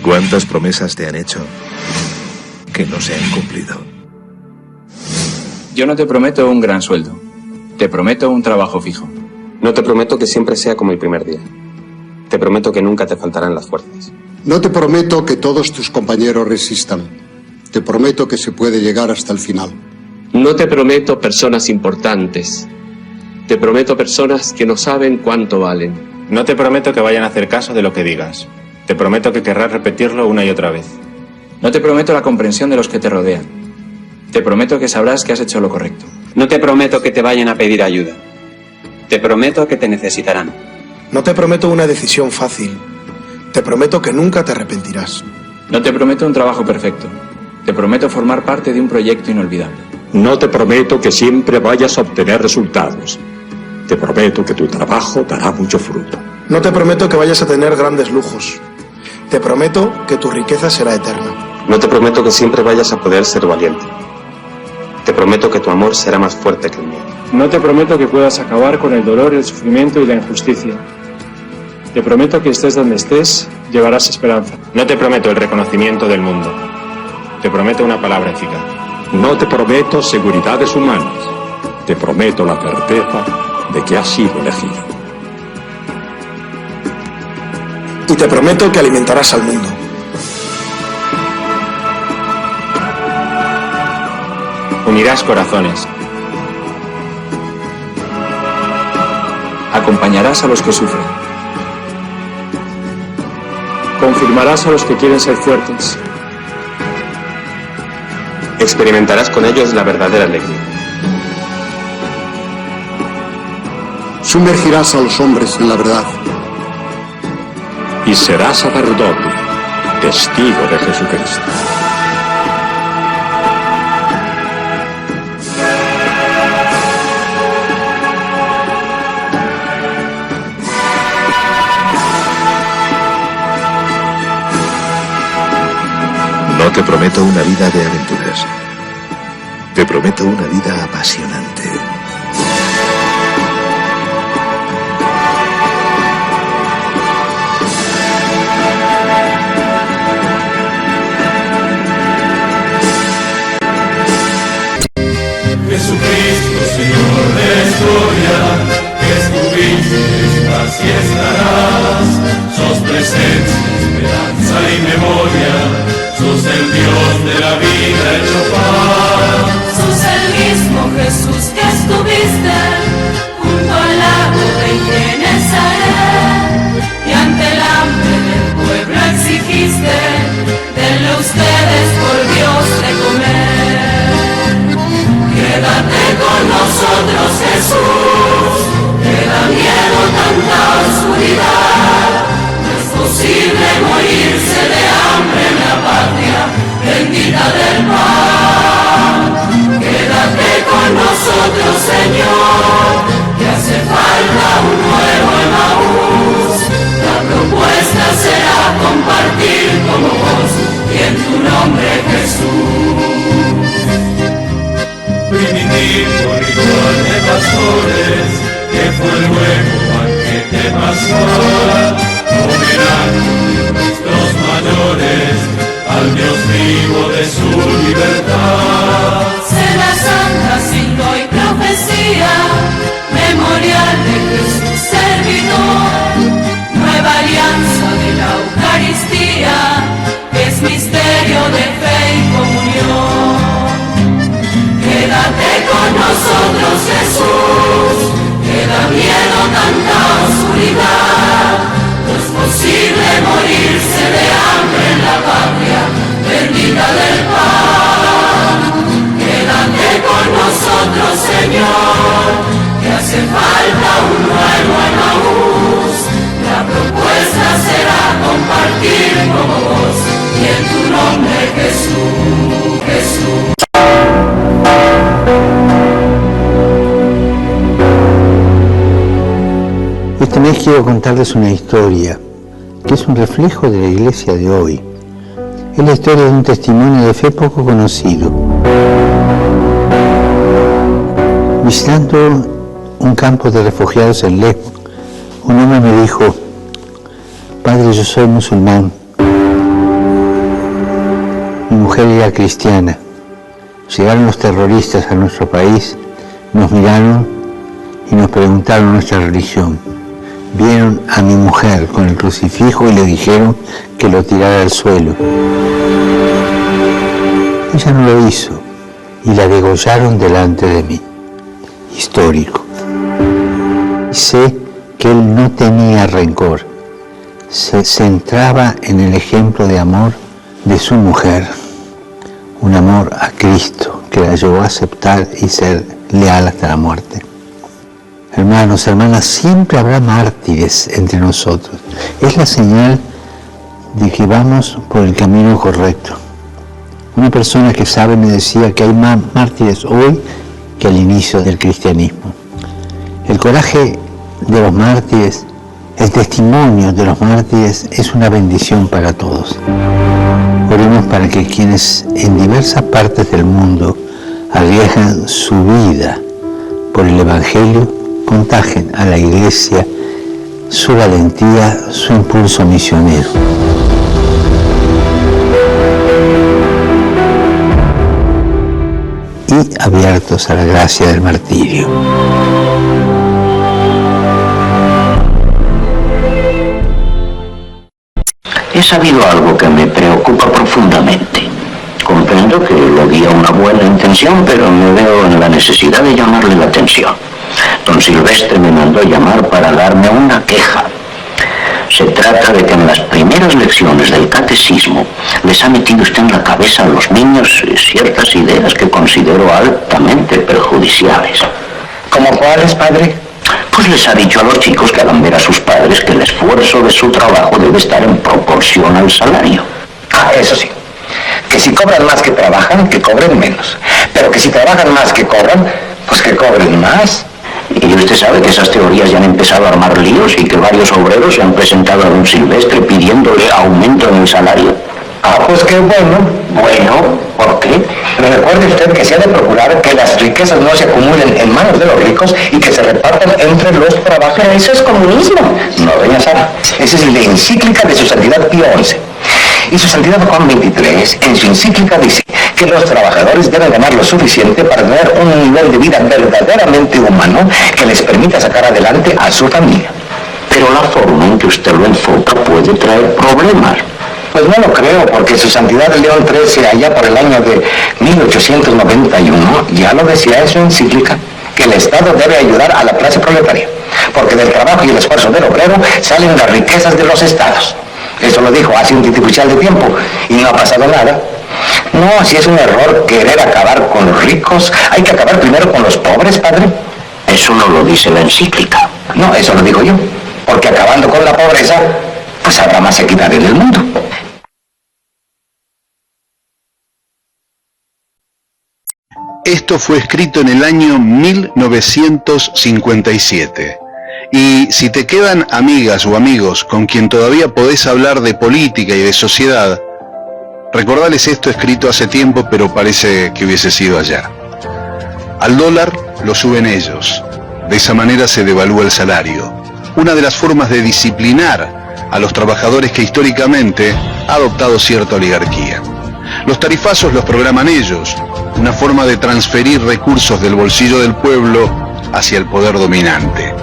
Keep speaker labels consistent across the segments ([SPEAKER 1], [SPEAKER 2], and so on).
[SPEAKER 1] ¿Cuántas promesas te han hecho que no se han cumplido?
[SPEAKER 2] Yo no te prometo un gran sueldo. Te prometo un trabajo fijo.
[SPEAKER 3] No te prometo que siempre sea como el primer día. Te prometo que nunca te faltarán las fuerzas.
[SPEAKER 4] No te prometo que todos tus compañeros resistan. Te prometo que se puede llegar hasta el final.
[SPEAKER 5] No te prometo personas importantes. Te prometo personas que no saben cuánto valen.
[SPEAKER 6] No te prometo que vayan a hacer caso de lo que digas. Te prometo que querrás repetirlo una y otra vez.
[SPEAKER 2] No te prometo la comprensión de los que te rodean. Te prometo que sabrás que has hecho lo correcto.
[SPEAKER 3] No te prometo que te vayan a pedir ayuda. Te prometo que te necesitarán.
[SPEAKER 7] No te prometo una decisión fácil. Te prometo que nunca te arrepentirás.
[SPEAKER 2] No te prometo un trabajo perfecto. Te prometo formar parte de un proyecto inolvidable.
[SPEAKER 8] No te prometo que siempre vayas a obtener resultados. Te prometo que tu trabajo dará mucho fruto.
[SPEAKER 7] No te prometo que vayas a tener grandes lujos. Te prometo que tu riqueza será eterna.
[SPEAKER 3] No te prometo que siempre vayas a poder ser valiente. Te prometo que tu amor será más fuerte que el mío.
[SPEAKER 9] No te prometo que puedas acabar con el dolor, el sufrimiento y la injusticia. Te prometo que estés donde estés, llevarás esperanza.
[SPEAKER 6] No te prometo el reconocimiento del mundo. Te prometo una palabra eficaz.
[SPEAKER 8] No te prometo seguridades humanas. Te prometo la certeza de que has sido elegido.
[SPEAKER 7] Y te prometo que alimentarás al mundo.
[SPEAKER 6] Unirás corazones.
[SPEAKER 2] Acompañarás a los que sufren.
[SPEAKER 9] Confirmarás a los que quieren ser fuertes.
[SPEAKER 3] Experimentarás con ellos la verdadera alegría.
[SPEAKER 4] Sumergirás a los hombres en la verdad.
[SPEAKER 8] Y serás sacerdote, testigo de Jesucristo.
[SPEAKER 1] No te prometo una vida de aventuras. Te prometo una vida apasionante.
[SPEAKER 10] Jesucristo, Señor de la historia, que estuviste, estás y estarás. Sos presencia, esperanza y memoria. Sos el Dios de la vida hecho paz.
[SPEAKER 11] Sos el mismo Jesús que estuviste junto al lago de Genesaret, y ante el hambre del pueblo exigiste, denle ustedes por Dios de comer. Quédate con nosotros, Jesús, que da miedo tanta oscuridad. No es posible morirse de hambre en la patria bendita del pan. Quédate con nosotros, Señor, que hace falta un nuevo Emaús. La propuesta será compartir como vos y en tu nombre, Jesús.
[SPEAKER 10] Primitivo ritual de pastores, que fue luego banquete pascual, homenaje de nuestros mayores al Dios vivo de su libertad.
[SPEAKER 11] Cena santa, signo y profecía, memorial de Jesús servidor, nueva alianza de la Eucaristía, que es misterio de fe y comunión. Quédate con nosotros, Jesús, que da miedo tanta oscuridad. No es posible morirse de hambre en la patria bendita del pan. Quédate con nosotros, Señor, que hace falta un nuevo Emaús. La propuesta será compartir como vos y en tu nombre, Jesús, Jesús.
[SPEAKER 12] Esta vez quiero contarles una historia que es un reflejo de la iglesia de hoy. Es la historia de un testimonio de fe poco conocido. Visitando un campo de refugiados en Lesbos, un hombre me dijo: Padre, yo soy musulmán, mujer era cristiana. Llegaron los terroristas a nuestro país, nos miraron y nos preguntaron nuestra religión. Vieron a mi mujer con el crucifijo y le dijeron que lo tirara al suelo. Ella no lo hizo y la degollaron delante de mí. Histórico. Sé que él no tenía rencor. Se centraba en el ejemplo de amor de su mujer. Un amor a Cristo que la llevó a aceptar y ser leal hasta la muerte. Hermanos, hermanas, siempre habrá mártires entre nosotros. Es la señal de que vamos por el camino correcto. Una persona que sabe me decía que hay más mártires hoy que al inicio del cristianismo. El coraje de los mártires, el testimonio de los mártires es una bendición para todos. Oremos para que quienes en diversas partes del mundo arriesgan su vida por el Evangelio contagien a la Iglesia su valentía, su impulso misionero. Y abiertos a la gracia del martirio.
[SPEAKER 13] He sabido algo que me preocupa profundamente. Comprendo que lo guía una buena intención, pero me veo en la necesidad de llamarle la atención. Don Silvestre me mandó llamar para darme una queja. Se trata de que en las primeras lecciones del catecismo les ha metido usted en la cabeza a los niños ciertas ideas que considero altamente perjudiciales.
[SPEAKER 14] ¿Cómo cuáles, padre?
[SPEAKER 13] Pues les ha dicho a los chicos que hagan ver a sus padres que el esfuerzo de su trabajo debe estar en proporción al salario.
[SPEAKER 14] Ah, eso sí. Que si cobran más que trabajan, que cobren menos. Pero que si trabajan más que cobran, pues que cobren más.
[SPEAKER 13] Y usted sabe que esas teorías ya han empezado a armar líos y que varios obreros se han presentado a don Silvestre pidiéndole aumento en el salario.
[SPEAKER 14] Ah, pues qué bueno.
[SPEAKER 13] Bueno, ¿por qué?
[SPEAKER 14] Pero recuerde usted que se ha de procurar que las riquezas no se acumulen en manos de los ricos y que se repartan entre los trabajadores.
[SPEAKER 15] Pero eso es comunismo.
[SPEAKER 14] No, doña Sara. Esa es la encíclica de su santidad Pío XI. Y su santidad Juan XXIII, en su encíclica, dice que los trabajadores deben ganar lo suficiente para tener un nivel de vida verdaderamente humano que les permita sacar adelante a su familia.
[SPEAKER 13] Pero la forma en que usted lo enfoca puede traer problemas.
[SPEAKER 14] Pues no lo creo, porque su santidad León XIII, allá por el año de 1891, ya lo decía en su encíclica, que el Estado debe ayudar a la clase proletaria, porque del trabajo y el esfuerzo del obrero salen las riquezas de los estados. Eso lo dijo hace un titipuchal de tiempo y no ha pasado nada. No, si es un error querer acabar con los ricos, hay que acabar primero con los pobres, padre.
[SPEAKER 13] Eso no lo dice la encíclica.
[SPEAKER 14] No, eso lo digo yo, porque acabando con la pobreza, pues habrá más equidad en el mundo.
[SPEAKER 16] Esto fue escrito en el año 1957. Y si te quedan amigas o amigos con quien todavía podés hablar de política y de sociedad, recordales esto escrito hace tiempo, pero parece que hubiese sido ayer. Al dólar lo suben ellos. De esa manera se devalúa el salario. Una de las formas de disciplinar a los trabajadores que históricamente ha adoptado cierta oligarquía. Los tarifazos los programan ellos. Una forma de transferir recursos del bolsillo del pueblo hacia el poder dominante.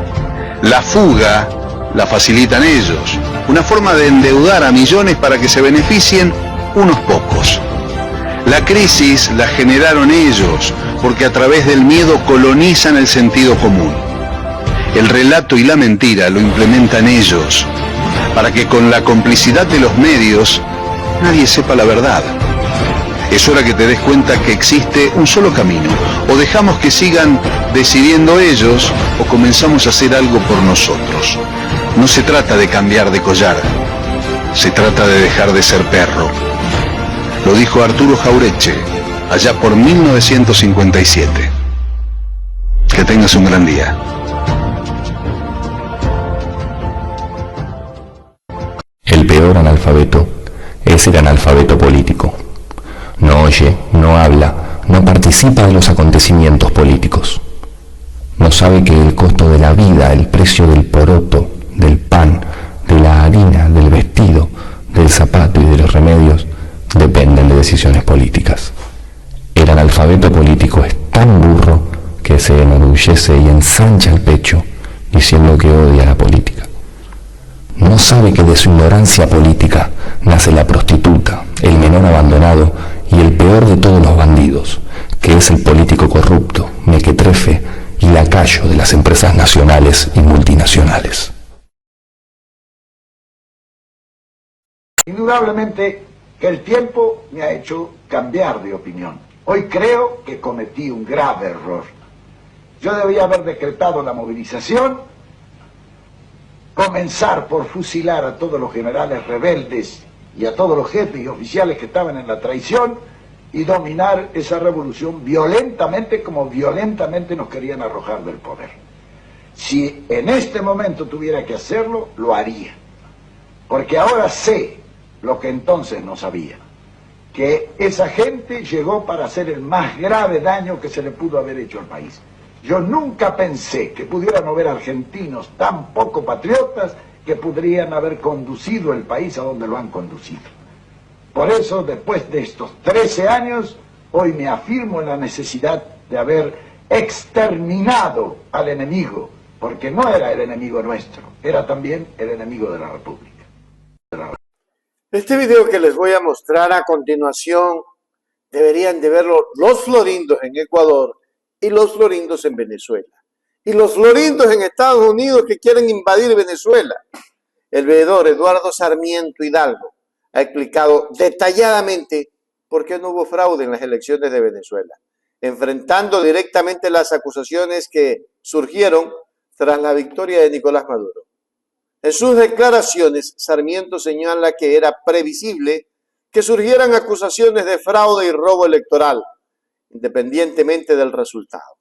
[SPEAKER 16] La fuga la facilitan ellos, una forma de endeudar a millones para que se beneficien unos pocos. La crisis la generaron ellos, porque a través del miedo colonizan el sentido común. El relato y la mentira lo implementan ellos, para que con la complicidad de los medios nadie sepa la verdad. Es hora que te des cuenta que existe un solo camino. O dejamos que sigan decidiendo ellos, o comenzamos a hacer algo por nosotros. No se trata de cambiar de collar, se trata de dejar de ser perro. Lo dijo Arturo Jauretche, allá por 1957. Que tengas un gran día.
[SPEAKER 17] El peor analfabeto es el analfabeto político. No oye, no habla, no participa de los acontecimientos políticos. No sabe que el costo de la vida, el precio del poroto, del pan, de la harina, del vestido, del zapato y de los remedios dependen de decisiones políticas. enorgullece y ensancha el pecho diciendo que odia la política. No sabe que de su ignorancia política nace la prostituta, el menor abandonado y el peor de todos los bandidos, que es el político corrupto, mequetrefe y lacayo de las empresas nacionales y multinacionales.
[SPEAKER 15] Indudablemente que el tiempo me ha hecho cambiar de opinión. Hoy creo que cometí un grave error. Yo debía haber decretado la movilización, comenzar por fusilar a todos los generales rebeldes y a todos los jefes y oficiales que estaban en la traición y dominar esa revolución violentamente como violentamente nos querían arrojar del poder. Si en este momento tuviera que hacerlo, lo haría. Porque ahora sé lo que entonces no sabía, que esa gente llegó para hacer el más grave daño que se le pudo haber hecho al país. Yo nunca pensé que pudieran haber argentinos tan poco patriotas que podrían haber conducido el país a donde lo han conducido. Por eso, después de estos 13 años, hoy me afirmo en la necesidad de haber exterminado al enemigo, porque no era el enemigo nuestro, era también el enemigo de la República.
[SPEAKER 18] Este video que les voy a mostrar a continuación deberían de verlo los florindos en Ecuador y los florindos en Venezuela. Y los florindos en Estados Unidos que quieren invadir Venezuela. El veedor Eduardo Sarmiento Hidalgo ha explicado detalladamente por qué no hubo fraude en las elecciones de Venezuela, enfrentando directamente las acusaciones que surgieron tras la victoria de Nicolás Maduro. En sus declaraciones, Sarmiento señala que era previsible que surgieran acusaciones de fraude y robo electoral, independientemente del resultado.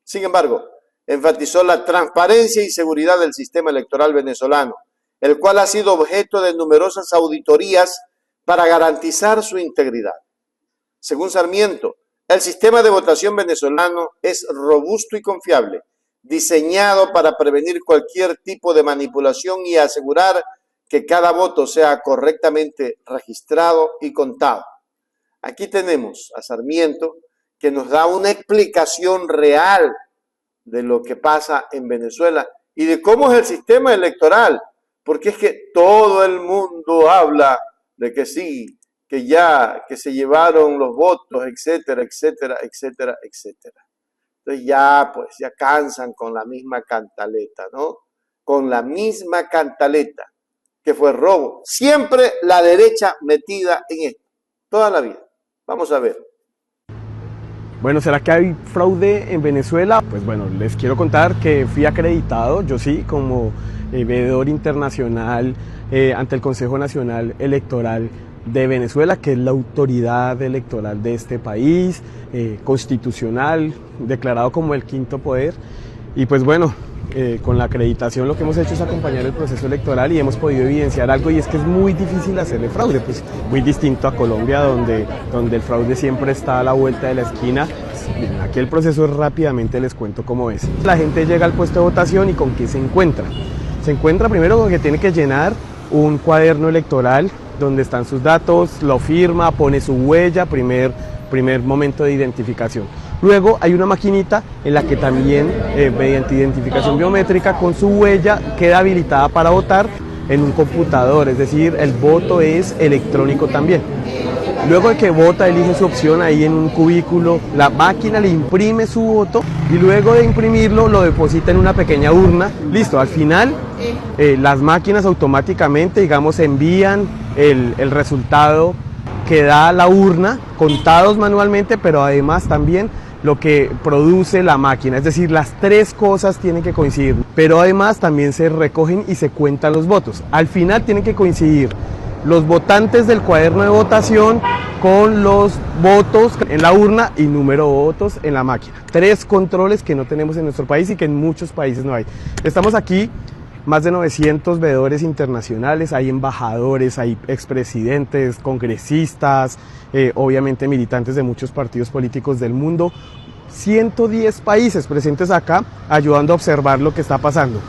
[SPEAKER 18] Sin embargo, enfatizó la transparencia y seguridad del sistema electoral venezolano, el cual ha sido objeto de numerosas auditorías para garantizar su integridad. Según Sarmiento, el sistema de votación venezolano es robusto y confiable, diseñado para prevenir cualquier tipo de manipulación y asegurar que cada voto sea correctamente registrado y contado. Aquí tenemos a Sarmiento que nos da una explicación real de lo que pasa en Venezuela y de cómo es el sistema electoral, porque es que todo el mundo habla de que sí, que ya, que se llevaron los votos, etcétera, etcétera, etcétera, etcétera. Entonces ya, pues, ya cansan con la misma cantaleta, ¿no? Con la misma cantaleta, que fue robo. Siempre la derecha metida en esto, toda la vida. Vamos a ver.
[SPEAKER 19] Bueno, ¿será que hay fraude en Venezuela? Pues bueno, les quiero contar que fui acreditado, yo sí, como veedor internacional ante el Consejo Nacional Electoral de Venezuela, que es la autoridad electoral de este país, constitucional, declarado como el quinto poder. Y pues bueno, con la acreditación lo que hemos hecho es acompañar el proceso electoral y hemos podido evidenciar algo, y es que es muy difícil hacerle fraude, pues muy distinto a Colombia, donde el fraude siempre está a la vuelta de la esquina. Bien, aquí el proceso rápidamente les cuento cómo es. La gente llega al puesto de votación y ¿con qué se encuentra? Se encuentra primero con que tiene que llenar un cuaderno electoral donde están sus datos, lo firma, pone su huella, primer momento de identificación. Luego hay una maquinita en la que también, mediante identificación biométrica, con su huella queda habilitada para votar en un computador, es decir, el voto es electrónico también. Luego de que vota, elige su opción ahí en un cubículo, la máquina le imprime su voto y luego de imprimirlo lo deposita en una pequeña urna. Listo, al final las máquinas automáticamente, digamos, envían el resultado que da la urna, contados manualmente, pero además también lo que produce la máquina, es decir, las tres cosas tienen que coincidir, pero además también se recogen y se cuentan los votos. Al final tienen que coincidir los votantes del cuaderno de votación con los votos en la urna y número de votos en la máquina. Tres controles que no tenemos en nuestro país y que en muchos países no hay. Estamos aquí, más de 900 veedores internacionales, hay embajadores, hay expresidentes, congresistas, obviamente militantes de muchos partidos políticos del mundo, 110 países presentes acá ayudando a observar lo que está pasando.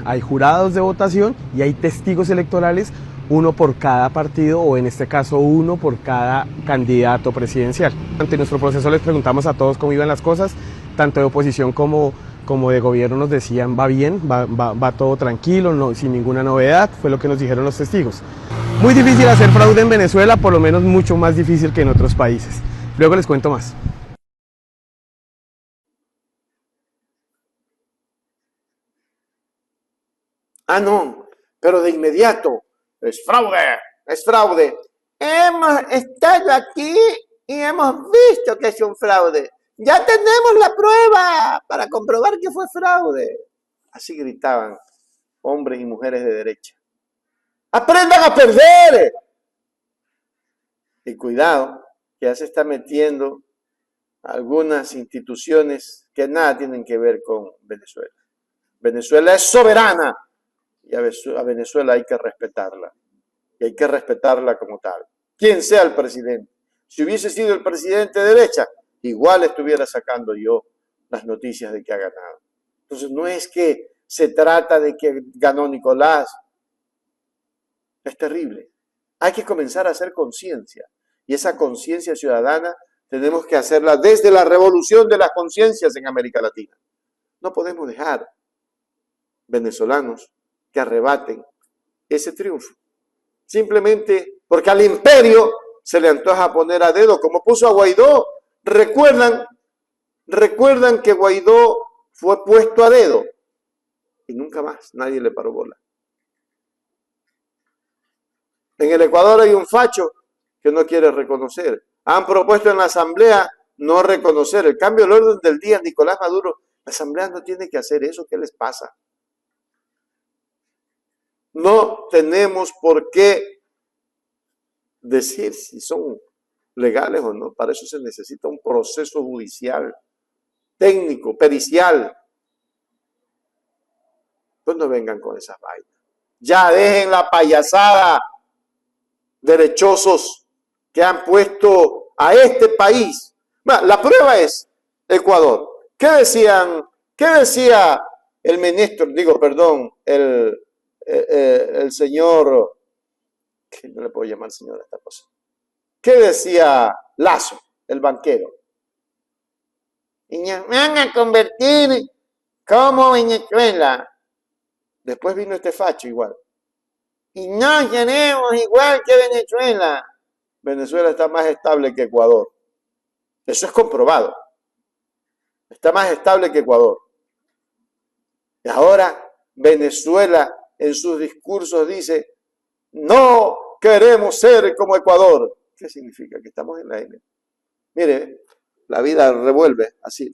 [SPEAKER 19] Hay jurados de votación y hay testigos electorales, uno por cada partido, o en este caso uno por cada candidato presidencial. Ante nuestro proceso les preguntamos a todos cómo iban las cosas, tanto de oposición como como de gobierno nos decían va bien, va todo tranquilo, no, sin ninguna novedad, fue lo que nos dijeron los testigos. Muy difícil hacer fraude en Venezuela, por lo menos mucho más difícil que en otros países. Luego les cuento más.
[SPEAKER 18] Ah, no, pero de inmediato, es fraude, es fraude. Hemos estado aquí y hemos visto que es un fraude. Ya tenemos la prueba para comprobar que fue fraude. Así gritaban hombres y mujeres de derecha. ¡Aprendan a perder! Y cuidado, que ya se está metiendo algunas instituciones que nada tienen que ver con Venezuela. Venezuela es soberana y a Venezuela hay que respetarla. Y hay que respetarla como tal. Quien sea el presidente. Si hubiese sido el presidente de derecha, igual estuviera sacando yo las noticias de que ha ganado. Entonces no es que se trata de que ganó Nicolás. Es terrible. Hay que comenzar a hacer conciencia. Y esa conciencia ciudadana tenemos que hacerla desde la revolución de las conciencias en América Latina. No podemos dejar venezolanos que arrebaten ese triunfo. Simplemente porque al imperio se le antoja poner a dedo, como puso a Guaidó. ¿Recuerdan que Guaidó fue puesto a dedo? Y nunca más nadie le paró bola. En el Ecuador hay un facho que no quiere reconocer. Han propuesto en la asamblea no reconocer. El cambio del orden del día, Nicolás Maduro, la asamblea no tiene que hacer eso. ¿Qué les pasa? No tenemos por qué decir si son legales o no. Para eso se necesita un proceso judicial, técnico, pericial. Pues no vengan con esas vainas. Ya dejen la payasada, derechosos que han puesto a este país. Bueno, la prueba es Ecuador. ¿Qué decía el ministro, el señor, que no le puedo llamar señor a esta cosa? ¿Qué decía Lazo, el banquero? Y nos van a convertir como Venezuela. Después vino este facho igual. Y no queremos igual que Venezuela. Venezuela está más estable que Ecuador. Eso es comprobado. Está más estable que Ecuador. Y ahora Venezuela en sus discursos dice, no queremos ser como Ecuador. ¿Qué significa? Que estamos en la N. Mire, la vida revuelve así.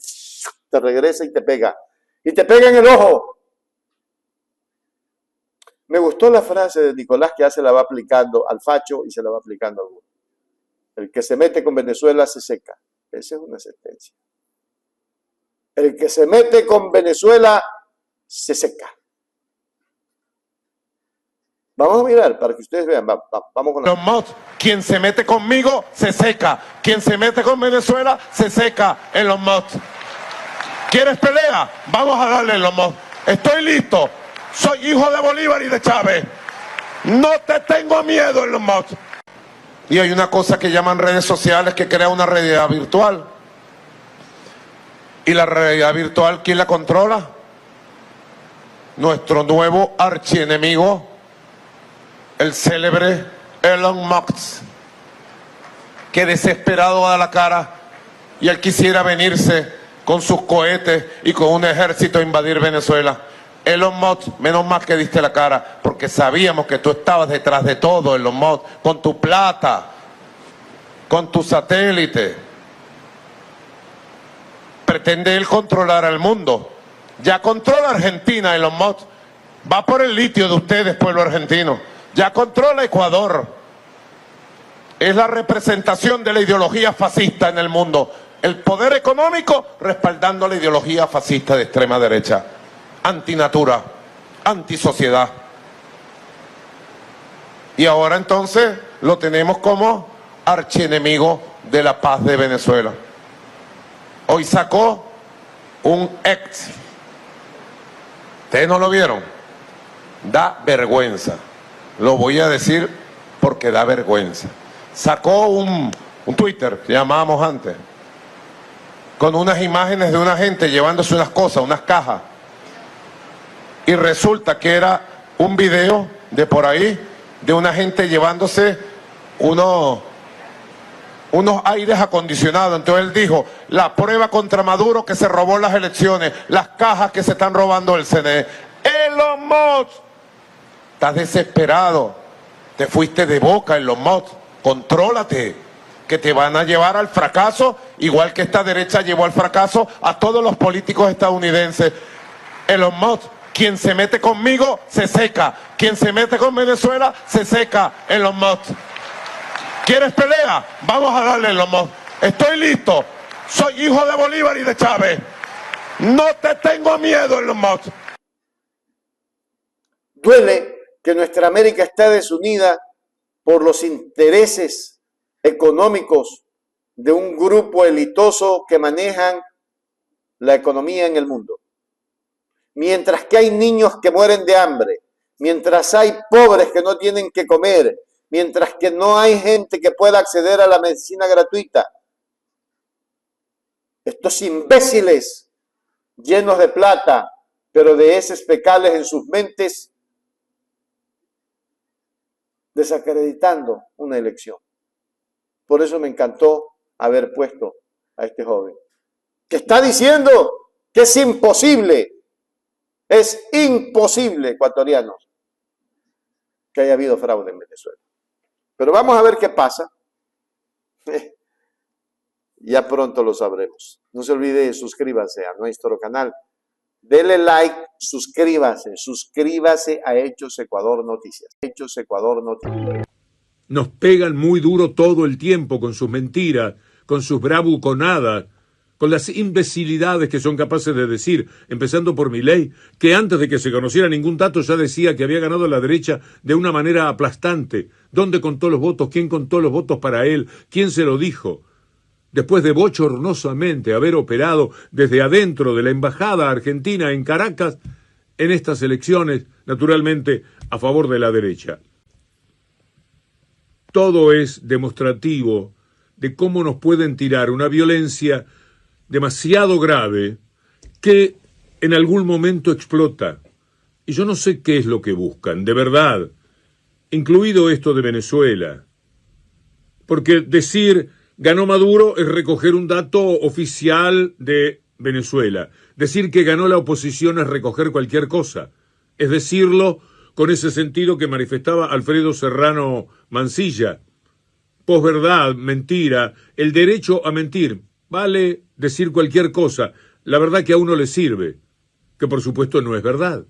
[SPEAKER 18] Te regresa y te pega. Y te pega en el ojo. Me gustó la frase de Nicolás que ya se la va aplicando al facho y se la va aplicando a alguno. El que se mete con Venezuela se seca. Esa es una sentencia. El que se mete con Venezuela se seca. Vamos a mirar para que ustedes vean. Vamos con
[SPEAKER 20] los mods. Quien se mete conmigo se seca. Quien se mete con Venezuela se seca en los mods. ¿Quieres pelea? Vamos a darle en los mods. Estoy listo. Soy hijo de Bolívar y de Chávez. No te tengo miedo en los mods. Y hay una cosa que llaman redes sociales que crea una realidad virtual. ¿Y la realidad virtual quién la controla? Nuestro nuevo archienemigo, el célebre Elon Musk, que desesperado da la cara y él quisiera venirse con sus cohetes y con un ejército a invadir Venezuela. Elon Musk, menos mal que diste la cara, porque sabíamos que tú estabas detrás de todo, Elon Musk, con tu plata, con tu satélite. Pretende él controlar al mundo. Ya controla Argentina, Elon Musk. Va por el litio de ustedes, pueblo argentino. Ya controla Ecuador. Es la representación de la ideología fascista en el mundo. El poder económico respaldando la ideología fascista de extrema derecha. Antinatura, antisociedad. Y ahora entonces lo tenemos como archienemigo de la paz de Venezuela. Hoy sacó un ex. ¿Ustedes no lo vieron? Da vergüenza. Lo voy a decir porque da vergüenza. Sacó un Twitter que llamábamos antes, con unas imágenes de una gente llevándose unas cosas, unas cajas. Y resulta que era un video de por ahí, de una gente llevándose unos aires acondicionados. Entonces él dijo, la prueba contra Maduro que se robó las elecciones, las cajas que se están robando el CNE. Elon Musk, estás desesperado, te fuiste de boca, Elon Musk, contrólate, que te van a llevar al fracaso, igual que esta derecha llevó al fracaso a todos los políticos estadounidenses. Elon Musk, quien se mete conmigo se seca, quien se mete con Venezuela se seca. Elon Musk, ¿quieres pelea? Vamos a darle, Elon Musk. Estoy listo, soy hijo de Bolívar y de Chávez. No te tengo miedo, Elon Musk.
[SPEAKER 18] Duele que nuestra América esté desunida por los intereses económicos de un grupo elitoso que manejan la economía en el mundo. Mientras que hay niños que mueren de hambre, mientras hay pobres que no tienen que comer, mientras que no hay gente que pueda acceder a la medicina gratuita, estos imbéciles llenos de plata, pero de heces fecales en sus mentes, desacreditando una elección. Por eso me encantó haber puesto a este joven, que está diciendo que es imposible, ecuatorianos, que haya habido fraude en Venezuela. Pero vamos a ver qué pasa. Ya pronto lo sabremos. No se olvide, suscríbase a nuestro canal. Dele like, suscríbase a Hechos Ecuador Noticias. Hechos Ecuador Noticias.
[SPEAKER 21] Nos pegan muy duro todo el tiempo con sus mentiras, con sus bravuconadas, con las imbecilidades que son capaces de decir, empezando por Milei, que antes de que se conociera ningún dato ya decía que había ganado la derecha de una manera aplastante. ¿Dónde contó los votos? ¿Quién contó los votos para él? ¿Quién se lo dijo? Después de bochornosamente haber operado desde adentro de la embajada argentina en Caracas, en estas elecciones, naturalmente, a favor de la derecha. Todo es demostrativo de cómo nos pueden tirar una violencia demasiado grave que en algún momento explota. Y yo no sé qué es lo que buscan, de verdad, incluido esto de Venezuela. Porque decir ganó Maduro es recoger un dato oficial de Venezuela. Decir que ganó la oposición es recoger cualquier cosa. Es decirlo con ese sentido que manifestaba Alfredo Serrano Mansilla. Posverdad, mentira, el derecho a mentir. Vale decir cualquier cosa, la verdad que a uno le sirve, que por supuesto no es verdad.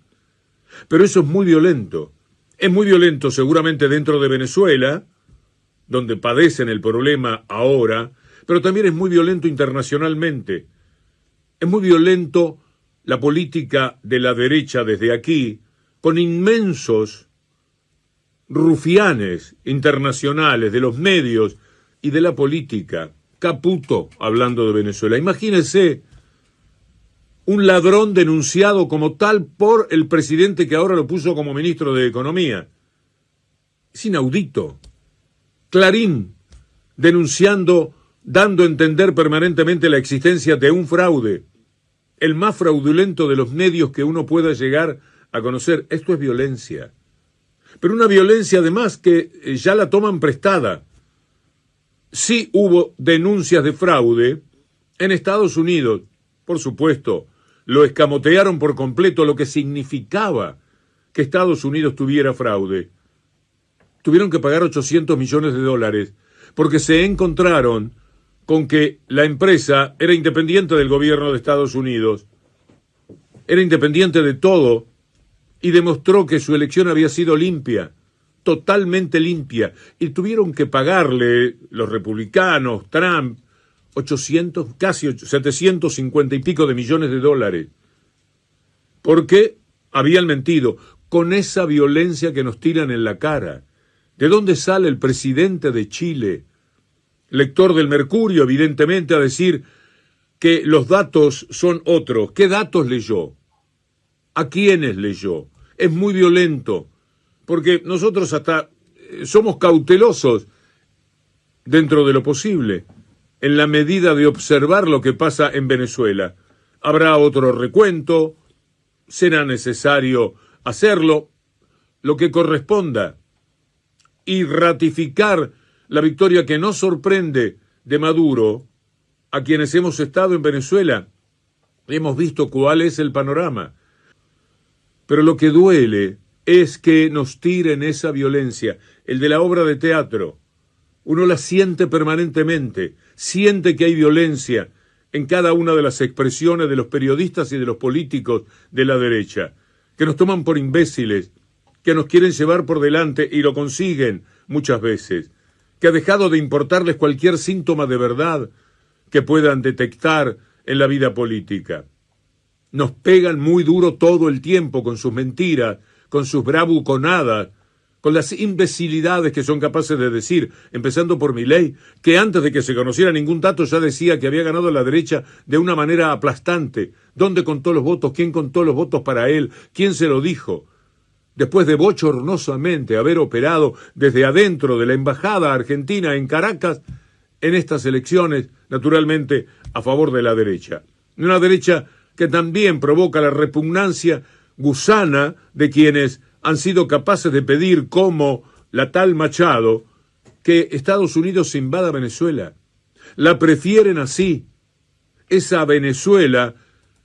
[SPEAKER 21] Pero eso es muy violento. Es muy violento seguramente dentro de Venezuela, donde padecen el problema ahora, pero también es muy violento internacionalmente. Es muy violento la política de la derecha desde aquí, con inmensos rufianes internacionales de los medios y de la política. Caputo hablando de Venezuela. Imagínese un ladrón denunciado como tal por el presidente que ahora lo puso como ministro de Economía. Es inaudito. Clarín denunciando, dando a entender permanentemente la existencia de un fraude, el más fraudulento de los medios que uno pueda llegar a conocer. Esto es violencia. Pero una violencia además que ya la toman prestada. Sí hubo denuncias de fraude en Estados Unidos, por supuesto, lo escamotearon por completo lo que significaba que Estados Unidos tuviera fraude. Tuvieron que pagar $800 millones porque se encontraron con que la empresa era independiente del gobierno de Estados Unidos, era independiente de todo y demostró que su elección había sido limpia. Totalmente limpia, y tuvieron que pagarle los republicanos, Trump, 800, casi 750 y pico de millones de dólares, porque habían mentido con esa violencia que nos tiran en la cara. ¿De dónde sale el presidente de Chile, lector del Mercurio, evidentemente, a decir que los datos son otros? ¿Qué datos leyó? ¿A quiénes leyó? Es muy violento. Porque nosotros hasta somos cautelosos dentro de lo posible. en la medida de observar lo que pasa en Venezuela. Habrá otro recuento, será necesario hacerlo, lo que corresponda, y ratificar la victoria que nos sorprende de Maduro. A quienes hemos estado en Venezuela hemos visto cuál es el panorama. Pero lo que duele es que nos tiren esa violencia, el de la obra de teatro. Uno la siente permanentemente, siente que hay violencia en cada una de las expresiones de los periodistas y de los políticos de la derecha, que nos toman por imbéciles, que nos quieren llevar por delante y lo consiguen muchas veces, que ha dejado de importarles cualquier síntoma de verdad que puedan detectar en la vida política. Nos pegan muy duro todo el tiempo con sus mentiras, con sus bravuconadas, con las imbecilidades que son capaces de decir, empezando por Milei, que antes de que se conociera ningún dato ya decía que había ganado la derecha de una manera aplastante. ¿Dónde contó los votos? ¿Quién contó los votos para él? ¿Quién se lo dijo? Después de bochornosamente haber operado desde adentro de la embajada argentina en Caracas, en estas elecciones, naturalmente, a favor de la derecha. Una derecha que también provoca la repugnancia gusana de quienes han sido capaces de pedir, como la tal Machado, que Estados Unidos invada Venezuela. La prefieren así. Esa Venezuela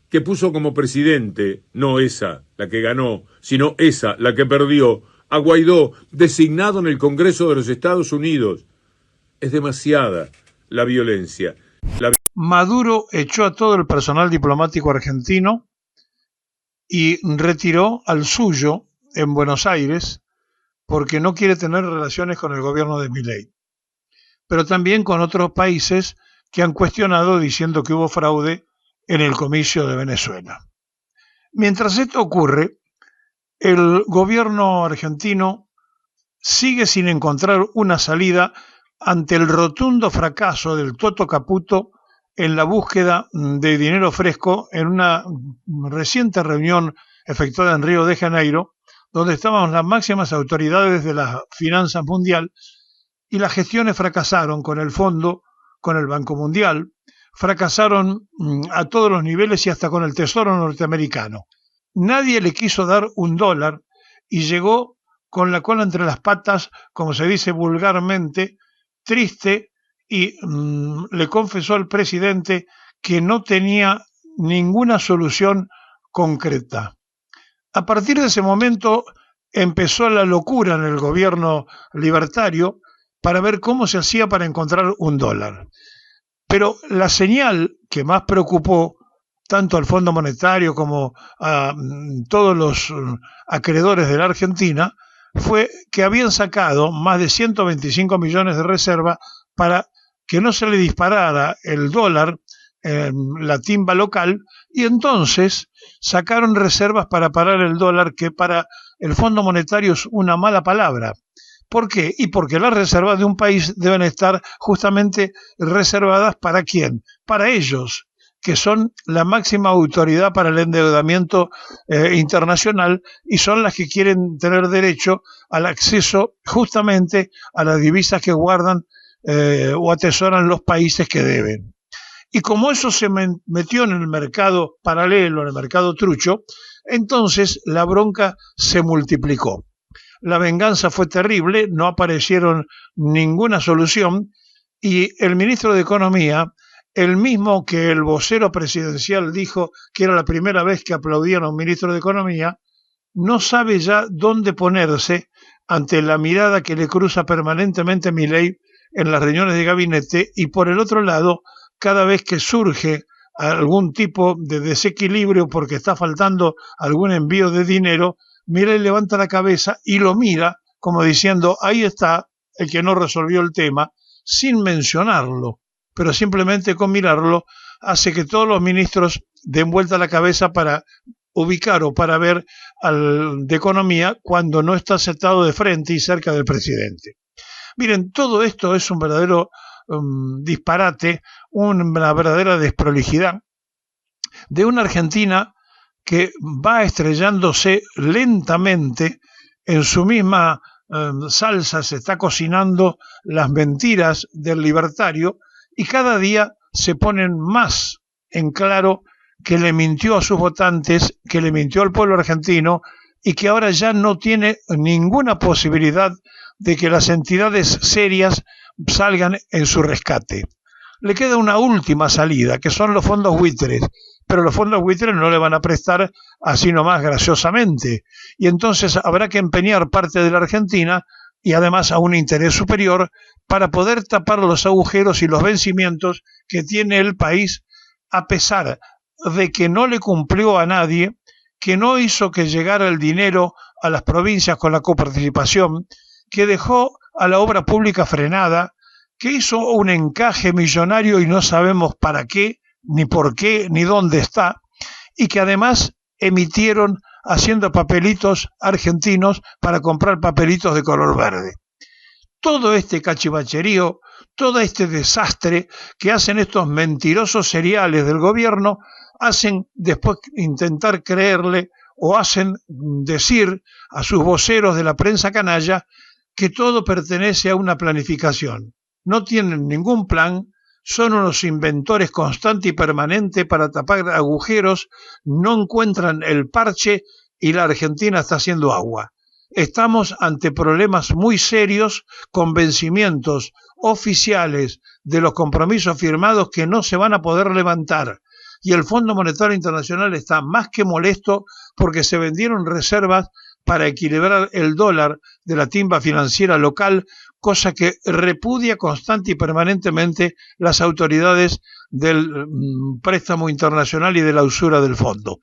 [SPEAKER 21] que puso como presidente, no esa, la que ganó, sino esa, la que perdió, a Guaidó, designado en el Congreso de los Estados Unidos. Es demasiada la violencia.
[SPEAKER 5] Maduro echó a todo el personal diplomático argentino y retiró al suyo en Buenos Aires porque no quiere tener relaciones con el gobierno de Milei, pero también con otros países que han cuestionado diciendo que hubo fraude en el comicio de Venezuela. Mientras esto ocurre, el gobierno argentino sigue sin encontrar una salida ante el rotundo fracaso del Toto Caputo en la búsqueda de dinero fresco en una reciente reunión efectuada en Río de Janeiro, donde estaban las máximas autoridades de la finanza mundial, y las gestiones fracasaron con el Fondo, con el Banco Mundial, fracasaron a todos los niveles y hasta con el Tesoro norteamericano. Nadie le quiso dar $1 y llegó con la cola entre las patas, como se dice vulgarmente, triste, y le confesó al presidente que no tenía ninguna solución concreta. A partir de ese momento empezó la locura en el gobierno libertario para ver cómo se hacía para encontrar $1. Pero la señal que más preocupó tanto al Fondo Monetario como a todos los acreedores de la Argentina fue que habían sacado más de 125 millones de reserva para que no se le disparara el dólar en la timba local, y entonces sacaron reservas para parar el dólar, que para el Fondo Monetario es una mala palabra. ¿Por qué? Y porque las reservas de un país deben estar justamente reservadas ¿para quién? Para ellos, que son la máxima autoridad para el endeudamiento internacional, y son las que quieren tener derecho al acceso justamente a las divisas que guardan o atesoran los países que deben. Y como eso se metió en el mercado paralelo, en el mercado trucho, entonces la bronca se multiplicó. La venganza fue terrible, no aparecieron ninguna solución, y el ministro de Economía, el mismo que el vocero presidencial dijo que era la primera vez que aplaudían a un ministro de Economía, no sabe ya dónde ponerse ante la mirada que le cruza permanentemente Milei en las reuniones de gabinete, y por el otro lado, cada vez que surge algún tipo de desequilibrio porque está faltando algún envío de dinero, Milei levanta la cabeza y lo mira como diciendo, ahí está el que no resolvió el tema, sin mencionarlo, pero simplemente con mirarlo hace que todos los ministros den vuelta la cabeza para ubicar o para ver al de Economía cuando no está sentado de frente y cerca del presidente. Miren, todo esto es un verdadero disparate, una verdadera desprolijidad de una Argentina que va estrellándose lentamente en su misma salsa, se está cocinando las mentiras del libertario, y cada día se ponen más en claro que le mintió a sus votantes, que le mintió al pueblo argentino y que ahora ya no tiene ninguna posibilidad de que las entidades serias salgan en su rescate. Le queda una última salida, que son los fondos buitres, pero los fondos buitres no le van a prestar así nomás graciosamente, y entonces habrá que empeñar parte de la Argentina y además a un interés superior para poder tapar los agujeros y los vencimientos que tiene el país, a pesar de que no le cumplió a nadie, que no hizo que llegara el dinero a las provincias con la coparticipación, que dejó a la obra pública frenada, que hizo un encaje millonario y no sabemos para qué, ni por qué, ni dónde está, y que además emitieron haciendo papelitos argentinos para comprar papelitos de color verde. Todo este cachivacherío, todo este desastre que hacen estos mentirosos seriales del gobierno, hacen después intentar creerle o hacen decir a sus voceros de la prensa canalla que todo pertenece a una planificación. No tienen ningún plan, son unos inventores constante y permanente para tapar agujeros, no encuentran el parche y la Argentina está haciendo agua. Estamos ante problemas muy serios con vencimientos oficiales de los compromisos firmados que no se van a poder levantar. Y el Fondo Monetario Internacional está más que molesto porque se vendieron reservas para equilibrar el dólar de la timba financiera local, cosa que repudia constante y permanentemente las autoridades del préstamo internacional y de la usura del fondo.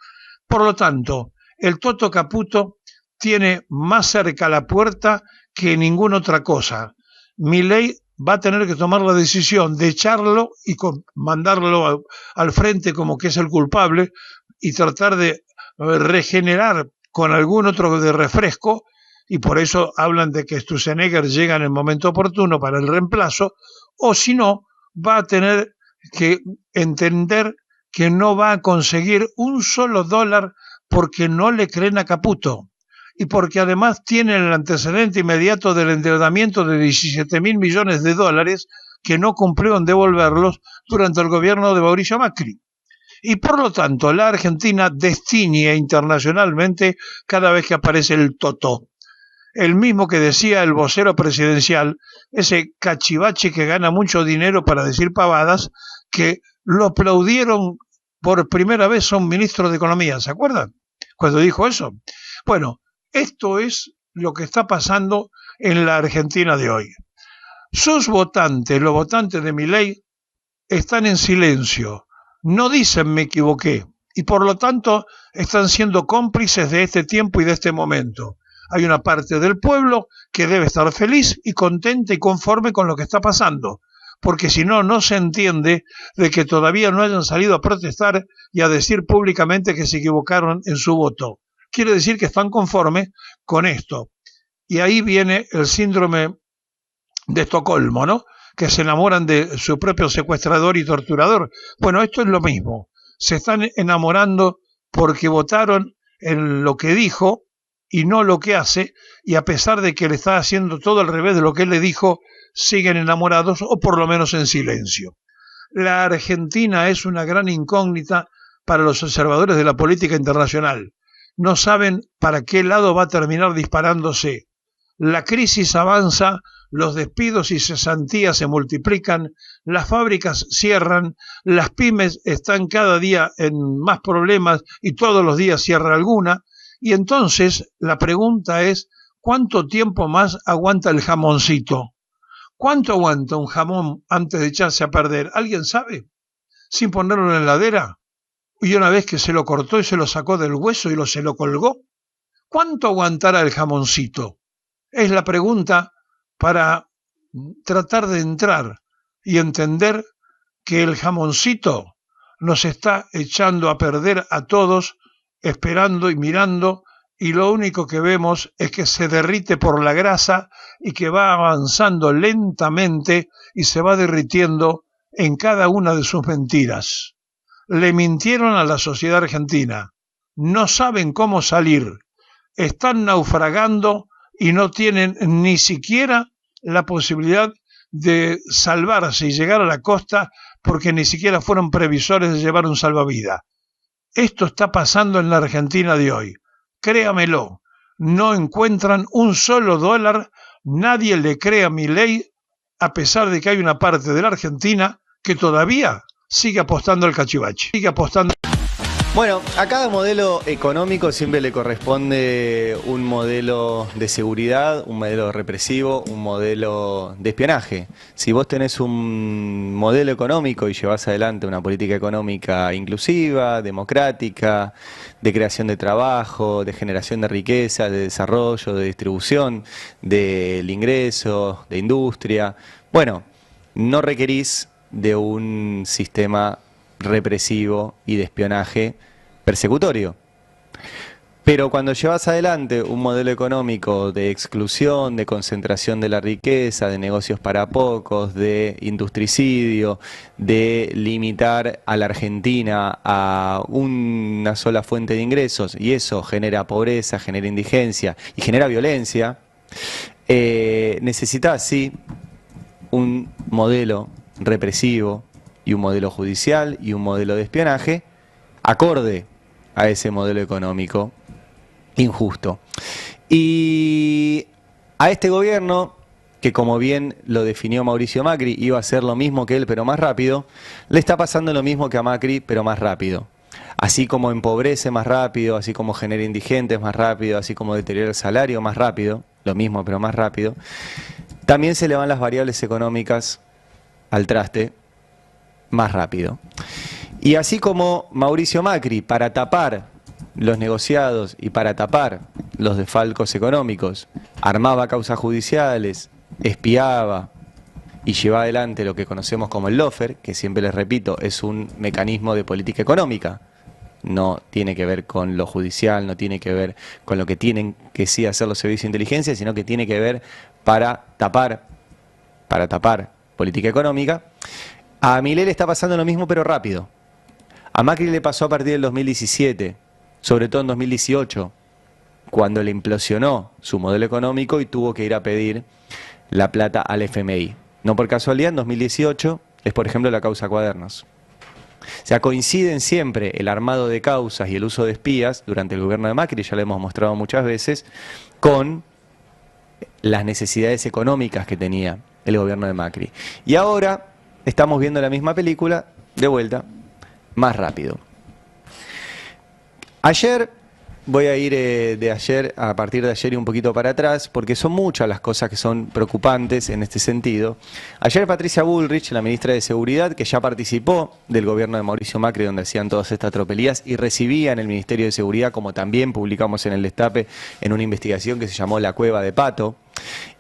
[SPEAKER 5] Por lo tanto, el Toto Caputo tiene más cerca la puerta que ninguna otra cosa. Milei va a tener que tomar la decisión de echarlo y mandarlo al frente como que es el culpable y tratar de regenerar con algún otro de refresco, y por eso hablan de que Sturzenegger llega en el momento oportuno para el reemplazo, o si no, va a tener que entender que no va a conseguir un solo dólar porque no le creen a Caputo y porque además tiene el antecedente inmediato del endeudamiento de 17.000 millones de dólares que no cumplió en devolverlos durante el gobierno de Mauricio Macri. Y por lo tanto, la Argentina destiñe internacionalmente cada vez que aparece el Totó. El mismo que decía el vocero presidencial, ese cachivache que gana mucho dinero para decir pavadas, que lo aplaudieron por primera vez a un ministro de Economía, ¿se acuerdan? Cuando dijo eso. Bueno, esto es lo que está pasando en la Argentina de hoy. Sus votantes, los votantes de Milei, están en silencio. No dicen me equivoqué y por lo tanto están siendo cómplices de este tiempo y de este momento. Hay una parte del pueblo que debe estar feliz y contenta y conforme con lo que está pasando, porque si no, no se entiende de que todavía no hayan salido a protestar y a decir públicamente que se equivocaron en su voto. Quiere decir que están conformes con esto. Y ahí viene el síndrome de Estocolmo, ¿no? Que se enamoran de su propio secuestrador y torturador. Bueno, esto es lo mismo. Se están enamorando porque votaron en lo que dijo y no lo que hace, y a pesar de que le está haciendo todo al revés de lo que él le dijo, siguen enamorados o por lo menos en silencio. La Argentina es una gran incógnita para los observadores de la política internacional. No saben para qué lado va a terminar disparándose. La crisis avanza, los despidos y cesantías se multiplican, las fábricas cierran, las pymes están cada día en más problemas y todos los días cierra alguna, y entonces la pregunta es, ¿cuánto tiempo más aguanta el jamoncito? ¿Cuánto aguanta un jamón antes de echarse a perder? ¿Alguien sabe? ¿Sin ponerlo en la heladera? Y una vez que se lo cortó y se lo sacó del hueso y se lo colgó, ¿cuánto aguantará el jamoncito? Es la pregunta para tratar de entrar y entender que el jamoncito nos está echando a perder a todos, esperando y mirando, y lo único que vemos es que se derrite por la grasa y que va avanzando lentamente y se va derritiendo en cada una de sus mentiras. Le mintieron a la sociedad argentina, no saben cómo salir, están naufragando y no tienen ni siquiera la posibilidad de salvarse y llegar a la costa porque ni siquiera fueron previsores de llevar un salvavidas. Esto está pasando en la Argentina de hoy. Créamelo, no encuentran un solo dólar, nadie le cree a Milei, a pesar de que hay una parte de la Argentina que todavía sigue apostando al cachivache, sigue apostando.
[SPEAKER 7] Bueno, a cada modelo económico siempre le corresponde un modelo de seguridad, un modelo represivo, un modelo de espionaje. Si vos tenés un modelo económico y llevás adelante una política económica inclusiva, democrática, de creación de trabajo, de generación de riqueza, de desarrollo, de distribución, del ingreso, de industria, bueno, no requerís de un sistema represivo y de espionaje persecutorio. Pero cuando llevas adelante un modelo económico de exclusión, de concentración de la riqueza, de negocios para pocos, de industricidio, de limitar a la Argentina a una sola fuente de ingresos, y eso genera pobreza, genera indigencia y genera violencia, necesitas, sí, un modelo represivo y un modelo judicial y un modelo de espionaje acorde a ese modelo económico injusto. Y a este gobierno, que como bien lo definió Mauricio Macri, iba a hacer lo mismo que él pero más rápido, le está pasando lo mismo que a Macri pero más rápido. Así como empobrece más rápido, así como genera indigentes más rápido, así como deteriora el salario más rápido, lo mismo pero más rápido, también se le van las variables económicas al traste más rápido. Y así como Mauricio Macri, para tapar los negociados y para tapar los desfalcos económicos, armaba causas judiciales, espiaba y llevaba adelante lo que conocemos como el lawfare, que siempre les repito, es un mecanismo de política económica. No tiene que ver con lo judicial, no tiene que ver con lo que tienen que sí hacer los servicios de inteligencia, sino que tiene que ver para tapar política económica. A Milei le está pasando lo mismo, pero rápido. A Macri le pasó a partir del 2017, sobre todo en 2018, cuando le implosionó su modelo económico y tuvo que ir a pedir la plata al FMI. No por casualidad, en 2018 es, por ejemplo, la causa Cuadernos. O sea, coinciden siempre el armado de causas y el uso de espías durante el gobierno de Macri, ya lo hemos mostrado muchas veces, con las necesidades económicas que tenía el gobierno de Macri. Y ahora estamos viendo la misma película, de vuelta, más rápido. Ayer, voy a ir de ayer, a partir de ayer y un poquito para atrás, porque son muchas las cosas que son preocupantes en este sentido. Ayer Patricia Bullrich, la ministra de Seguridad, que ya participó del gobierno de Mauricio Macri, donde hacían todas estas tropelías, y recibía en el Ministerio de Seguridad, como también publicamos en el Destape, en una investigación que se llamó La Cueva de Pato,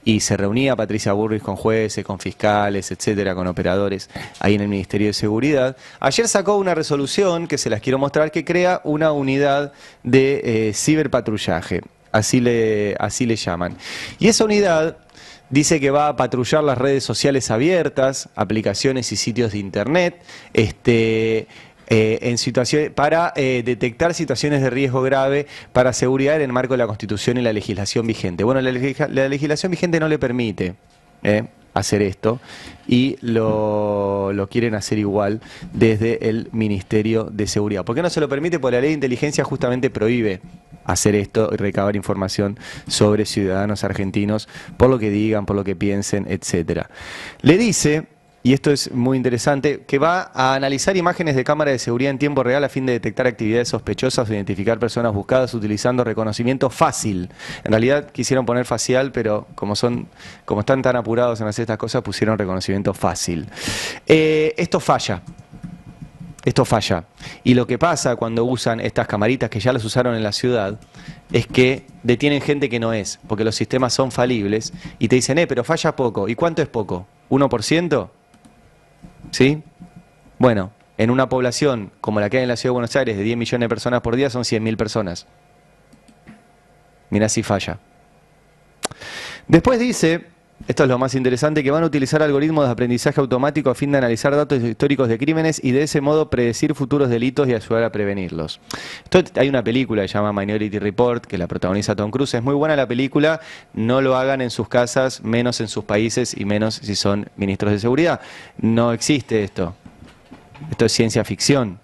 [SPEAKER 7] y se reunía Patricia Bullrich con jueces, con fiscales, etcétera, con operadores ahí en el Ministerio de Seguridad. Ayer sacó una resolución que se las quiero mostrar, que crea una unidad de ciberpatrullaje, así le llaman. Y esa unidad dice que va a patrullar las redes sociales abiertas, aplicaciones y sitios de internet, en situaciones, para detectar situaciones de riesgo grave para seguridad en el marco de la Constitución y la legislación vigente. Bueno, la legislación vigente no le permite hacer esto y lo quieren hacer igual desde el Ministerio de Seguridad. ¿Por qué no se lo permite? Porque la ley de inteligencia justamente prohíbe hacer esto y recabar información sobre ciudadanos argentinos por lo que digan, por lo que piensen, etcétera. Le dice, y esto es muy interesante, que va a analizar imágenes de cámara de seguridad en tiempo real a fin de detectar actividades sospechosas o identificar personas buscadas utilizando reconocimiento fácil. En realidad quisieron poner facial, pero como están tan apurados en hacer estas cosas, pusieron reconocimiento fácil. Esto falla. Esto falla. Y lo que pasa cuando usan estas camaritas, que ya las usaron en la ciudad, es que detienen gente que no es, porque los sistemas son falibles, y te dicen, pero falla poco. ¿Y cuánto es poco? ¿1%? ¿Sí? Bueno, en una población como la que hay en la Ciudad de Buenos Aires, de 10 millones de personas por día, son 100.000 personas. Mirá si falla. Después dice esto es lo más interesante, que van a utilizar algoritmos de aprendizaje automático a fin de analizar datos históricos de crímenes y de ese modo predecir futuros delitos y ayudar a prevenirlos. Hay una película que se llama Minority Report, que la protagoniza Tom Cruise. Es muy buena la película, no lo hagan en sus casas, menos en sus países y menos si son ministros de seguridad. No existe esto. Esto es ciencia ficción.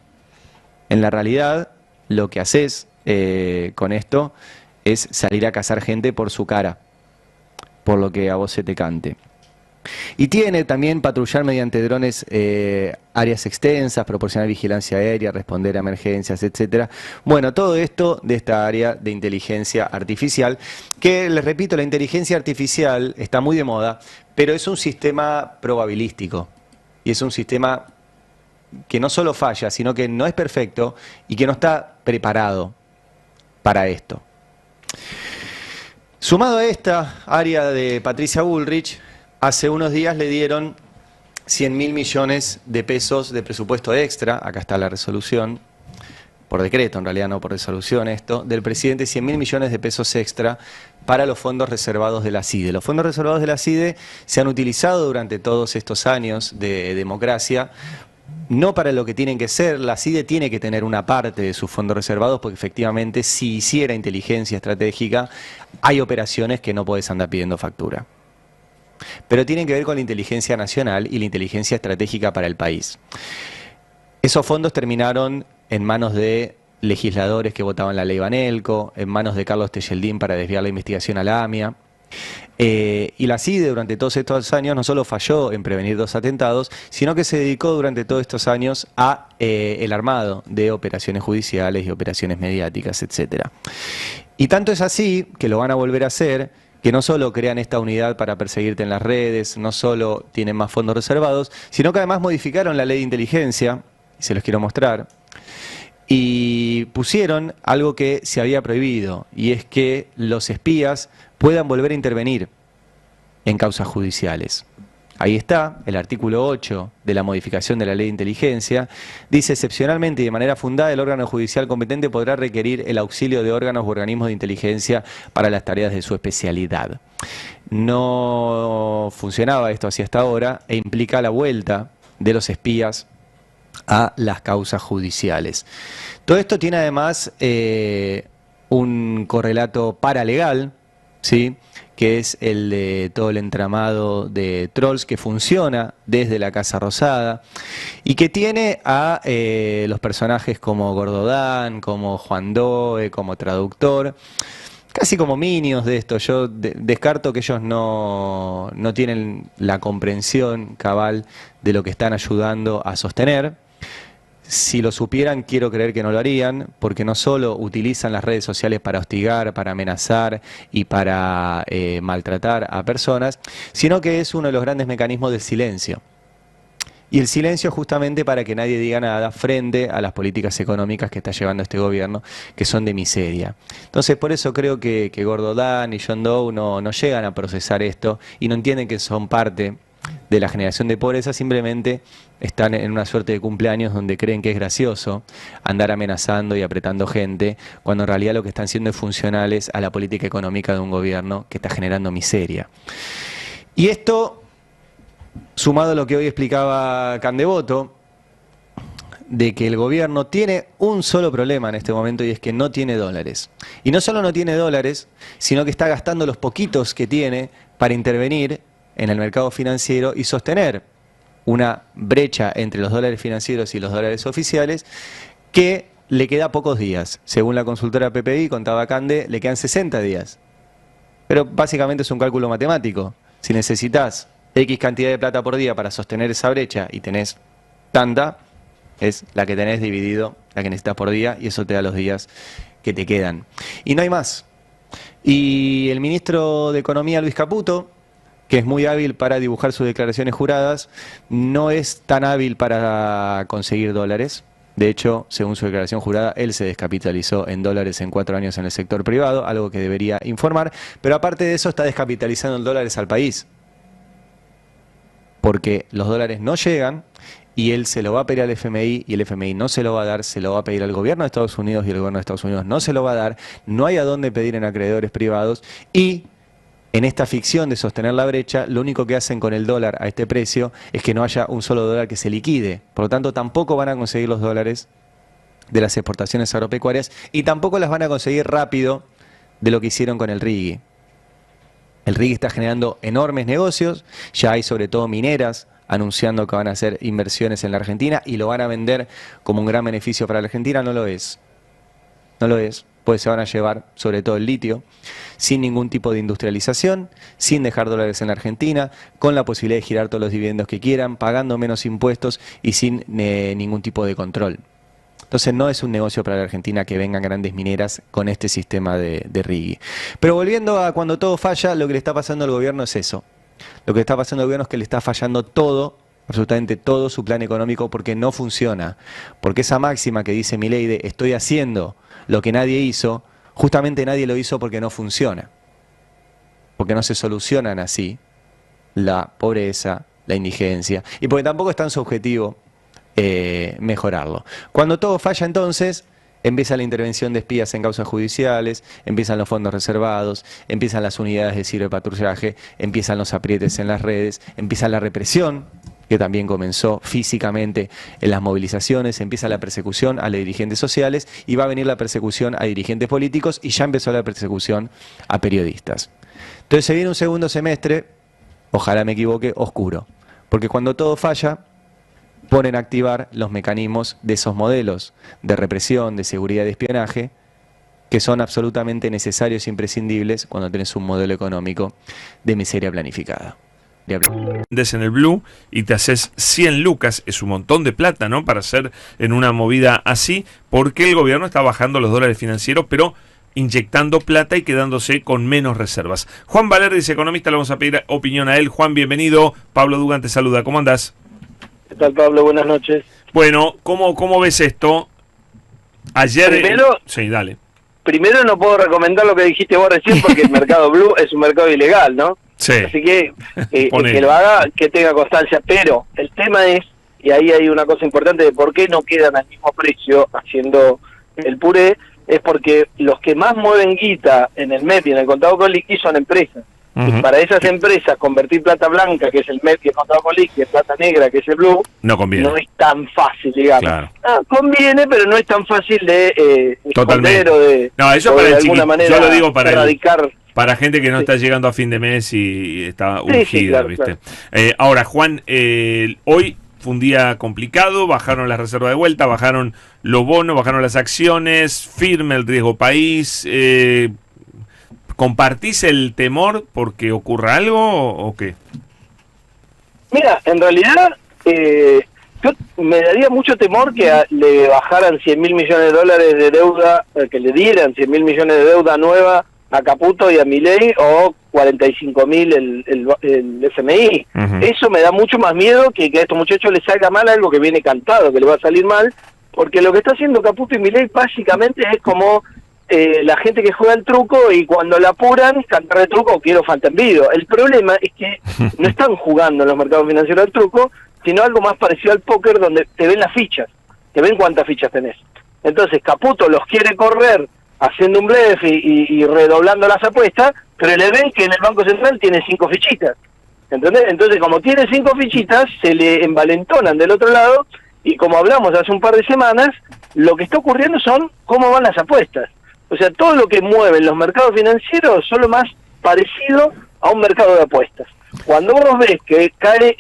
[SPEAKER 7] En la realidad, lo que haces con esto es salir a cazar gente por su cara, por lo que a vos se te cante. Y tiene también patrullar mediante drones áreas extensas, proporcionar vigilancia aérea, responder a emergencias, etcétera. Bueno, todo esto de esta área de inteligencia artificial, que les repito, la inteligencia artificial está muy de moda, pero es un sistema probabilístico y es un sistema que no solo falla, sino que no es perfecto y que no está preparado para esto. Sumado a esta área de Patricia Bullrich, hace unos días le dieron 100.000 millones de pesos de presupuesto extra, acá está la resolución, por decreto en realidad, no por resolución esto, del presidente, 100.000 millones de pesos extra para los fondos reservados de la CIDE. Los fondos reservados de la CIDE se han utilizado durante todos estos años de democracia, no para lo que tienen que ser. La CIDE tiene que tener una parte de sus fondos reservados porque efectivamente si hiciera inteligencia estratégica hay operaciones que no podés andar pidiendo factura. Pero tienen que ver con la inteligencia nacional y la inteligencia estratégica para el país. Esos fondos terminaron en manos de legisladores que votaban la ley Banelco, en manos de Carlos Tejeldín para desviar la investigación a la AMIA. Y la CIDE durante todos estos años no solo falló en prevenir 2 atentados, sino que se dedicó durante todos estos años a el armado de operaciones judiciales y operaciones mediáticas, etcétera. Y tanto es así que lo van a volver a hacer, que no solo crean esta unidad para perseguirte en las redes, no solo tienen más fondos reservados, sino que además modificaron la ley de inteligencia, y se los quiero mostrar, y pusieron algo que se había prohibido, y es que los espías puedan volver a intervenir en causas judiciales. Ahí está, el artículo 8 de la modificación de la ley de inteligencia, dice: excepcionalmente y de manera fundada, el órgano judicial competente podrá requerir el auxilio de órganos u organismos de inteligencia para las tareas de su especialidad. No funcionaba esto así hasta ahora e implica la vuelta de los espías a las causas judiciales. Todo esto tiene además un correlato paralegal, ¿sí?, que es el de todo el entramado de trolls que funciona desde la Casa Rosada y que tiene a los personajes como Gordodán, como Juan Doe, como traductor, casi como minions de esto. Yo descarto que ellos no tienen la comprensión cabal de lo que están ayudando a sostener. Si lo supieran, quiero creer que no lo harían, porque no solo utilizan las redes sociales para hostigar, para amenazar y para maltratar a personas, sino que es uno de los grandes mecanismos del silencio. Y el silencio justamente para que nadie diga nada frente a las políticas económicas que está llevando este gobierno, que son de miseria. Entonces, por eso creo que Gordodán y John Doe no llegan a procesar esto y no entienden que son parte de la generación de pobreza, simplemente están en una suerte de cumpleaños donde creen que es gracioso andar amenazando y apretando gente, cuando en realidad lo que están siendo es funcionales a la política económica de un gobierno que está generando miseria. Y esto, sumado a lo que hoy explicaba Candevoto, de que el gobierno tiene un solo problema en este momento, y es que no tiene dólares. Y no solo no tiene dólares, sino que está gastando los poquitos que tiene para intervenir en el mercado financiero y sostener una brecha entre los dólares financieros y los dólares oficiales que le queda pocos días. Según la consultora PPI, contaba Cande, le quedan 60 días. Pero básicamente es un cálculo matemático. Si necesitas X cantidad de plata por día para sostener esa brecha y tenés tanta, es la que tenés dividido la que necesitas por día, y eso te da los días que te quedan. Y no hay más. Y el ministro de Economía, Luis Caputo, que es muy hábil para dibujar sus declaraciones juradas, no es tan hábil para conseguir dólares. De hecho, según su declaración jurada, él se descapitalizó en dólares en 4 años en el sector privado, algo que debería informar, pero aparte de eso está descapitalizando en dólares al país, porque los dólares no llegan y él se lo va a pedir al FMI y el FMI no se lo va a dar, se lo va a pedir al gobierno de Estados Unidos y el gobierno de Estados Unidos no se lo va a dar, no hay a dónde pedir en acreedores privados y en esta ficción de sostener la brecha, lo único que hacen con el dólar a este precio es que no haya un solo dólar que se liquide. Por lo tanto, tampoco van a conseguir los dólares de las exportaciones agropecuarias y tampoco las van a conseguir rápido de lo que hicieron con el RIGI. El RIGI está generando enormes negocios, ya hay sobre todo mineras anunciando que van a hacer inversiones en la Argentina y lo van a vender como un gran beneficio para la Argentina. No lo es. No lo es, pues se van a llevar sobre todo el litio, sin ningún tipo de industrialización, sin dejar dólares en la Argentina, con la posibilidad de girar todos los dividendos que quieran, pagando menos impuestos y sin ningún tipo de control. Entonces no es un negocio para la Argentina que vengan grandes mineras con este sistema de RIGI. Pero volviendo a cuando todo falla, lo que le está pasando al gobierno es eso. Lo que está pasando al gobierno es que le está fallando todo, absolutamente todo su plan económico porque no funciona. Porque esa máxima que dice Milei de estoy haciendo lo que nadie hizo, justamente nadie lo hizo porque no funciona. Porque no se solucionan así la pobreza, la indigencia y porque tampoco es tan su objetivo mejorarlo. Cuando todo falla entonces, empieza la intervención de espías en causas judiciales, empiezan los fondos reservados, empiezan las unidades de ciberpatrullaje, empiezan los aprietes en las redes, empieza la represión, que también comenzó físicamente en las movilizaciones, empieza la persecución a los dirigentes sociales y va a venir la persecución a dirigentes políticos y ya empezó la persecución a periodistas. Entonces se viene un segundo semestre, ojalá me equivoque, oscuro, porque cuando todo falla, ponen a activar los mecanismos de esos modelos de represión, de seguridad y de espionaje, que son absolutamente necesarios e imprescindibles cuando tenés un modelo económico de miseria planificada.
[SPEAKER 6] En el Blue y te haces 100 lucas, es un montón de plata, ¿no? Para hacer en una movida así, porque el gobierno está bajando los dólares financieros, pero inyectando plata y quedándose con menos reservas. Juan Valer, dice economista, le vamos a pedir opinión a él. Juan, bienvenido. Pablo Dugan te saluda. ¿Cómo andás?
[SPEAKER 22] ¿Qué tal, Pablo? Buenas noches.
[SPEAKER 6] Bueno, ¿cómo ves esto? Ayer... Sí, dale.
[SPEAKER 22] Primero no puedo recomendar lo que dijiste vos recién porque el mercado blue es un mercado ilegal, ¿no?
[SPEAKER 6] Sí.
[SPEAKER 22] Así que que lo haga, que tenga constancia. Pero el tema es, y ahí hay una cosa importante de por qué no quedan al mismo precio haciendo el puré, es porque los que más mueven guita en el MEP y en el contado con liqui son empresas. Y para esas empresas convertir plata blanca, que es el MEP y el contado con liqui, plata negra, que es el blue,
[SPEAKER 6] no conviene.
[SPEAKER 22] No es tan fácil, digamos.
[SPEAKER 6] Claro.
[SPEAKER 22] Conviene, pero no es tan fácil de esconder o de,
[SPEAKER 6] no, eso
[SPEAKER 22] o
[SPEAKER 6] para
[SPEAKER 22] de
[SPEAKER 6] el
[SPEAKER 22] alguna manera
[SPEAKER 6] yo lo digo para
[SPEAKER 22] erradicar.
[SPEAKER 6] Para gente que no está llegando a fin de mes y está urgida,
[SPEAKER 22] Sí, claro,
[SPEAKER 6] ¿viste?
[SPEAKER 22] Claro.
[SPEAKER 6] Ahora, Juan, hoy fue un día complicado, bajaron las reservas de vuelta, bajaron los bonos, bajaron las acciones, firme el riesgo país. ¿Compartís el temor porque ocurra algo o qué?
[SPEAKER 22] Mira, en realidad yo me daría mucho temor que le bajaran 100.000 millones de dólares de deuda, que le dieran 100.000 millones de deuda nueva a Caputo y a Milei o 45.000 el FMI. Eso me da mucho más miedo que a estos muchachos les salga mal algo que viene cantado, que le va a salir mal, porque lo que está haciendo Caputo y Milei básicamente es como la gente que juega el truco y cuando la apuran, cantar de truco quiero fantambido. El problema es que no están jugando en los mercados financieros al truco, sino algo más parecido al póker donde te ven las fichas, te ven cuántas fichas tenés. Entonces Caputo los quiere correr haciendo un blef y redoblando las apuestas, pero le ven que en el Banco Central tiene 5 fichitas. ¿Entendés? Entonces como tiene 5 fichitas, se le envalentonan del otro lado y como hablamos hace un par de semanas, lo que está ocurriendo son cómo van las apuestas. O sea, todo lo que mueven los mercados financieros son lo más parecido a un mercado de apuestas. Cuando vos ves que cae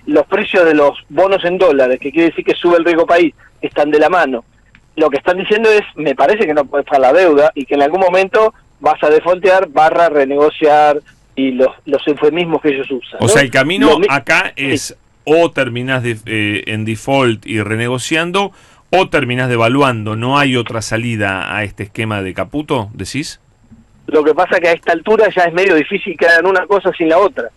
[SPEAKER 22] los precios de los bonos en dólares, que quiere decir que sube el riesgo país, están de la mano, lo que están diciendo es, me parece que no puedes pagar la deuda y que en algún momento vas a defaultear, renegociar y los eufemismos que ellos usan.
[SPEAKER 6] O sea, el camino acá es o terminás en default y renegociando o terminás devaluando. ¿No hay otra salida a este esquema de Caputo, decís?
[SPEAKER 22] Lo que pasa que a esta altura ya es medio difícil que hagan una cosa sin la otra.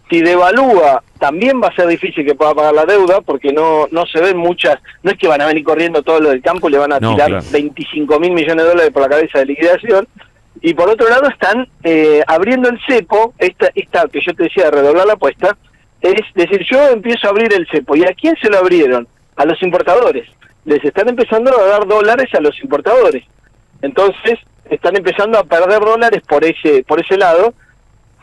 [SPEAKER 22] Si devalúa, también va a ser difícil que pueda pagar la deuda, porque no se ven muchas, no es que van a venir corriendo todos los del campo y le van a tirar 25.000 millones de dólares por la cabeza de liquidación. Y por otro lado están abriendo el cepo, esta que yo te decía de redoblar la apuesta, es decir, yo empiezo a abrir el cepo. ¿Y a quién se lo abrieron? A los importadores. Les están empezando a dar dólares a los importadores. Entonces están empezando a perder dólares por ese lado.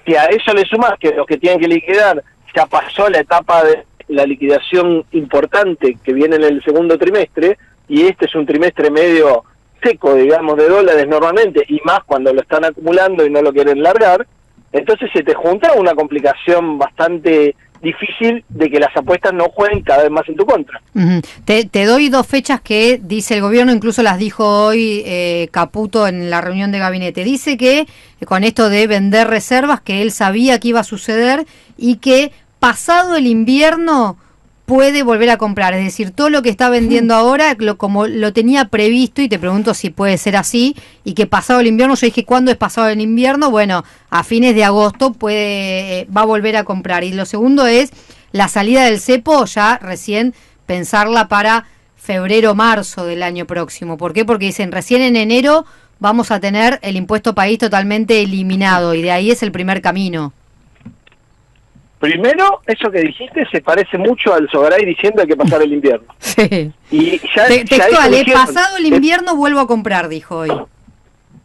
[SPEAKER 22] Si a eso le sumas que los que tienen que liquidar ya pasó la etapa de la liquidación importante que viene en el segundo trimestre, y este es un trimestre medio seco, digamos, de dólares normalmente, y más cuando lo están acumulando y no lo quieren largar, entonces se te junta una complicación bastante difícil de que las apuestas no jueguen cada vez más en tu contra.
[SPEAKER 2] Te doy 2 fechas que dice el gobierno, incluso las dijo hoy Caputo en la reunión de gabinete. Dice que con esto de vender reservas, que él sabía que iba a suceder y que pasado el invierno puede volver a comprar, es decir, todo lo que está vendiendo ahora, como lo tenía previsto, y te pregunto si puede ser así, y que pasado el invierno, yo dije, ¿cuándo es pasado el invierno? Bueno, a fines de agosto va a volver a comprar. Y lo segundo es la salida del cepo, ya recién pensarla para febrero, marzo del año próximo. ¿Por qué? Porque dicen, recién en enero vamos a tener el impuesto país totalmente eliminado, y de ahí es el primer camino.
[SPEAKER 22] Primero, eso que dijiste se parece mucho al Sogaray diciendo hay que pasar el invierno.
[SPEAKER 2] Sí.
[SPEAKER 22] Y ya,
[SPEAKER 2] textual, pasado el invierno vuelvo a comprar, dijo hoy.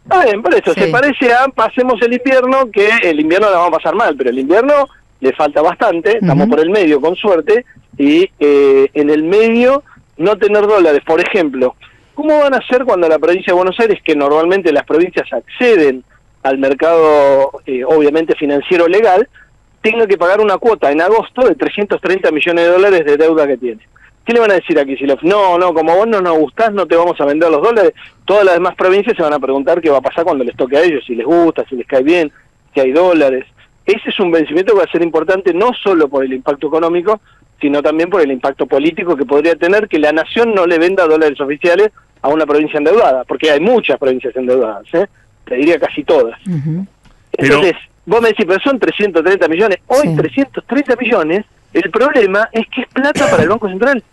[SPEAKER 22] Ah, bien, por eso, se parece a pasemos el invierno, que el invierno la vamos a pasar mal, pero el invierno le falta bastante, estamos por el medio con suerte, y en el medio no tener dólares. Por ejemplo, ¿cómo van a hacer cuando la provincia de Buenos Aires, que normalmente las provincias acceden al mercado obviamente financiero legal, tenga que pagar una cuota en agosto de 330 millones de dólares de deuda que tiene? ¿Qué le van a decir a Kicillof? No, como vos no nos gustás, no te vamos a vender los dólares. Todas las demás provincias se van a preguntar qué va a pasar cuando les toque a ellos, si les gusta, si les cae bien, si hay dólares. Ese es un vencimiento que va a ser importante no solo por el impacto económico, sino también por el impacto político que podría tener que la nación no le venda dólares oficiales a una provincia endeudada, porque hay muchas provincias endeudadas, te diría casi todas. Entonces, vos me decís, pero son 330 millones. Hoy 330 millones, el problema es que es plata para el Banco Central,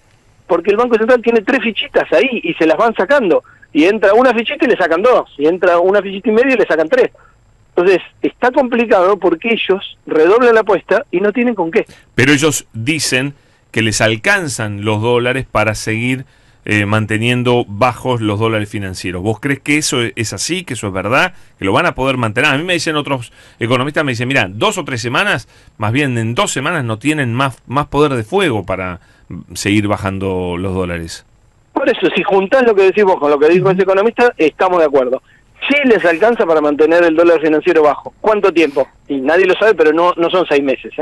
[SPEAKER 22] porque el Banco Central tiene 3 fichitas ahí y se las van sacando. Y entra una fichita y le sacan 2, y entra una fichita y media y le sacan 3. Entonces, está complicado porque ellos redoblan la apuesta y no tienen con qué.
[SPEAKER 6] Pero ellos dicen que les alcanzan los dólares para seguir manteniendo bajos los dólares financieros. ¿Vos crees que eso es así, que eso es verdad, que lo van a poder mantener? A mí me dicen otros economistas, me dicen, mira, 2 o 3 semanas, más bien en 2 semanas no tienen más poder de fuego para seguir bajando los dólares.
[SPEAKER 22] Por eso, si juntás lo que decís vos con lo que dijo ese economista, estamos de acuerdo. Sí les alcanza para mantener el dólar financiero bajo. ¿Cuánto tiempo? Y nadie lo sabe, pero no son 6 meses,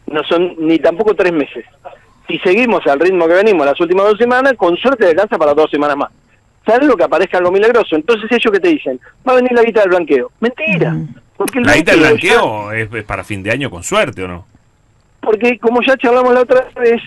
[SPEAKER 22] no son ni tampoco 3 meses. Si seguimos al ritmo que venimos las últimas 2 semanas, con suerte le alcanza para 2 semanas más. Salvo que aparezca algo milagroso. Entonces ellos que te dicen, va a venir la guita del blanqueo. Mentira. Porque
[SPEAKER 6] ¿La guita del blanqueo es para fin de año con suerte o no?
[SPEAKER 22] Porque como ya charlamos la otra vez,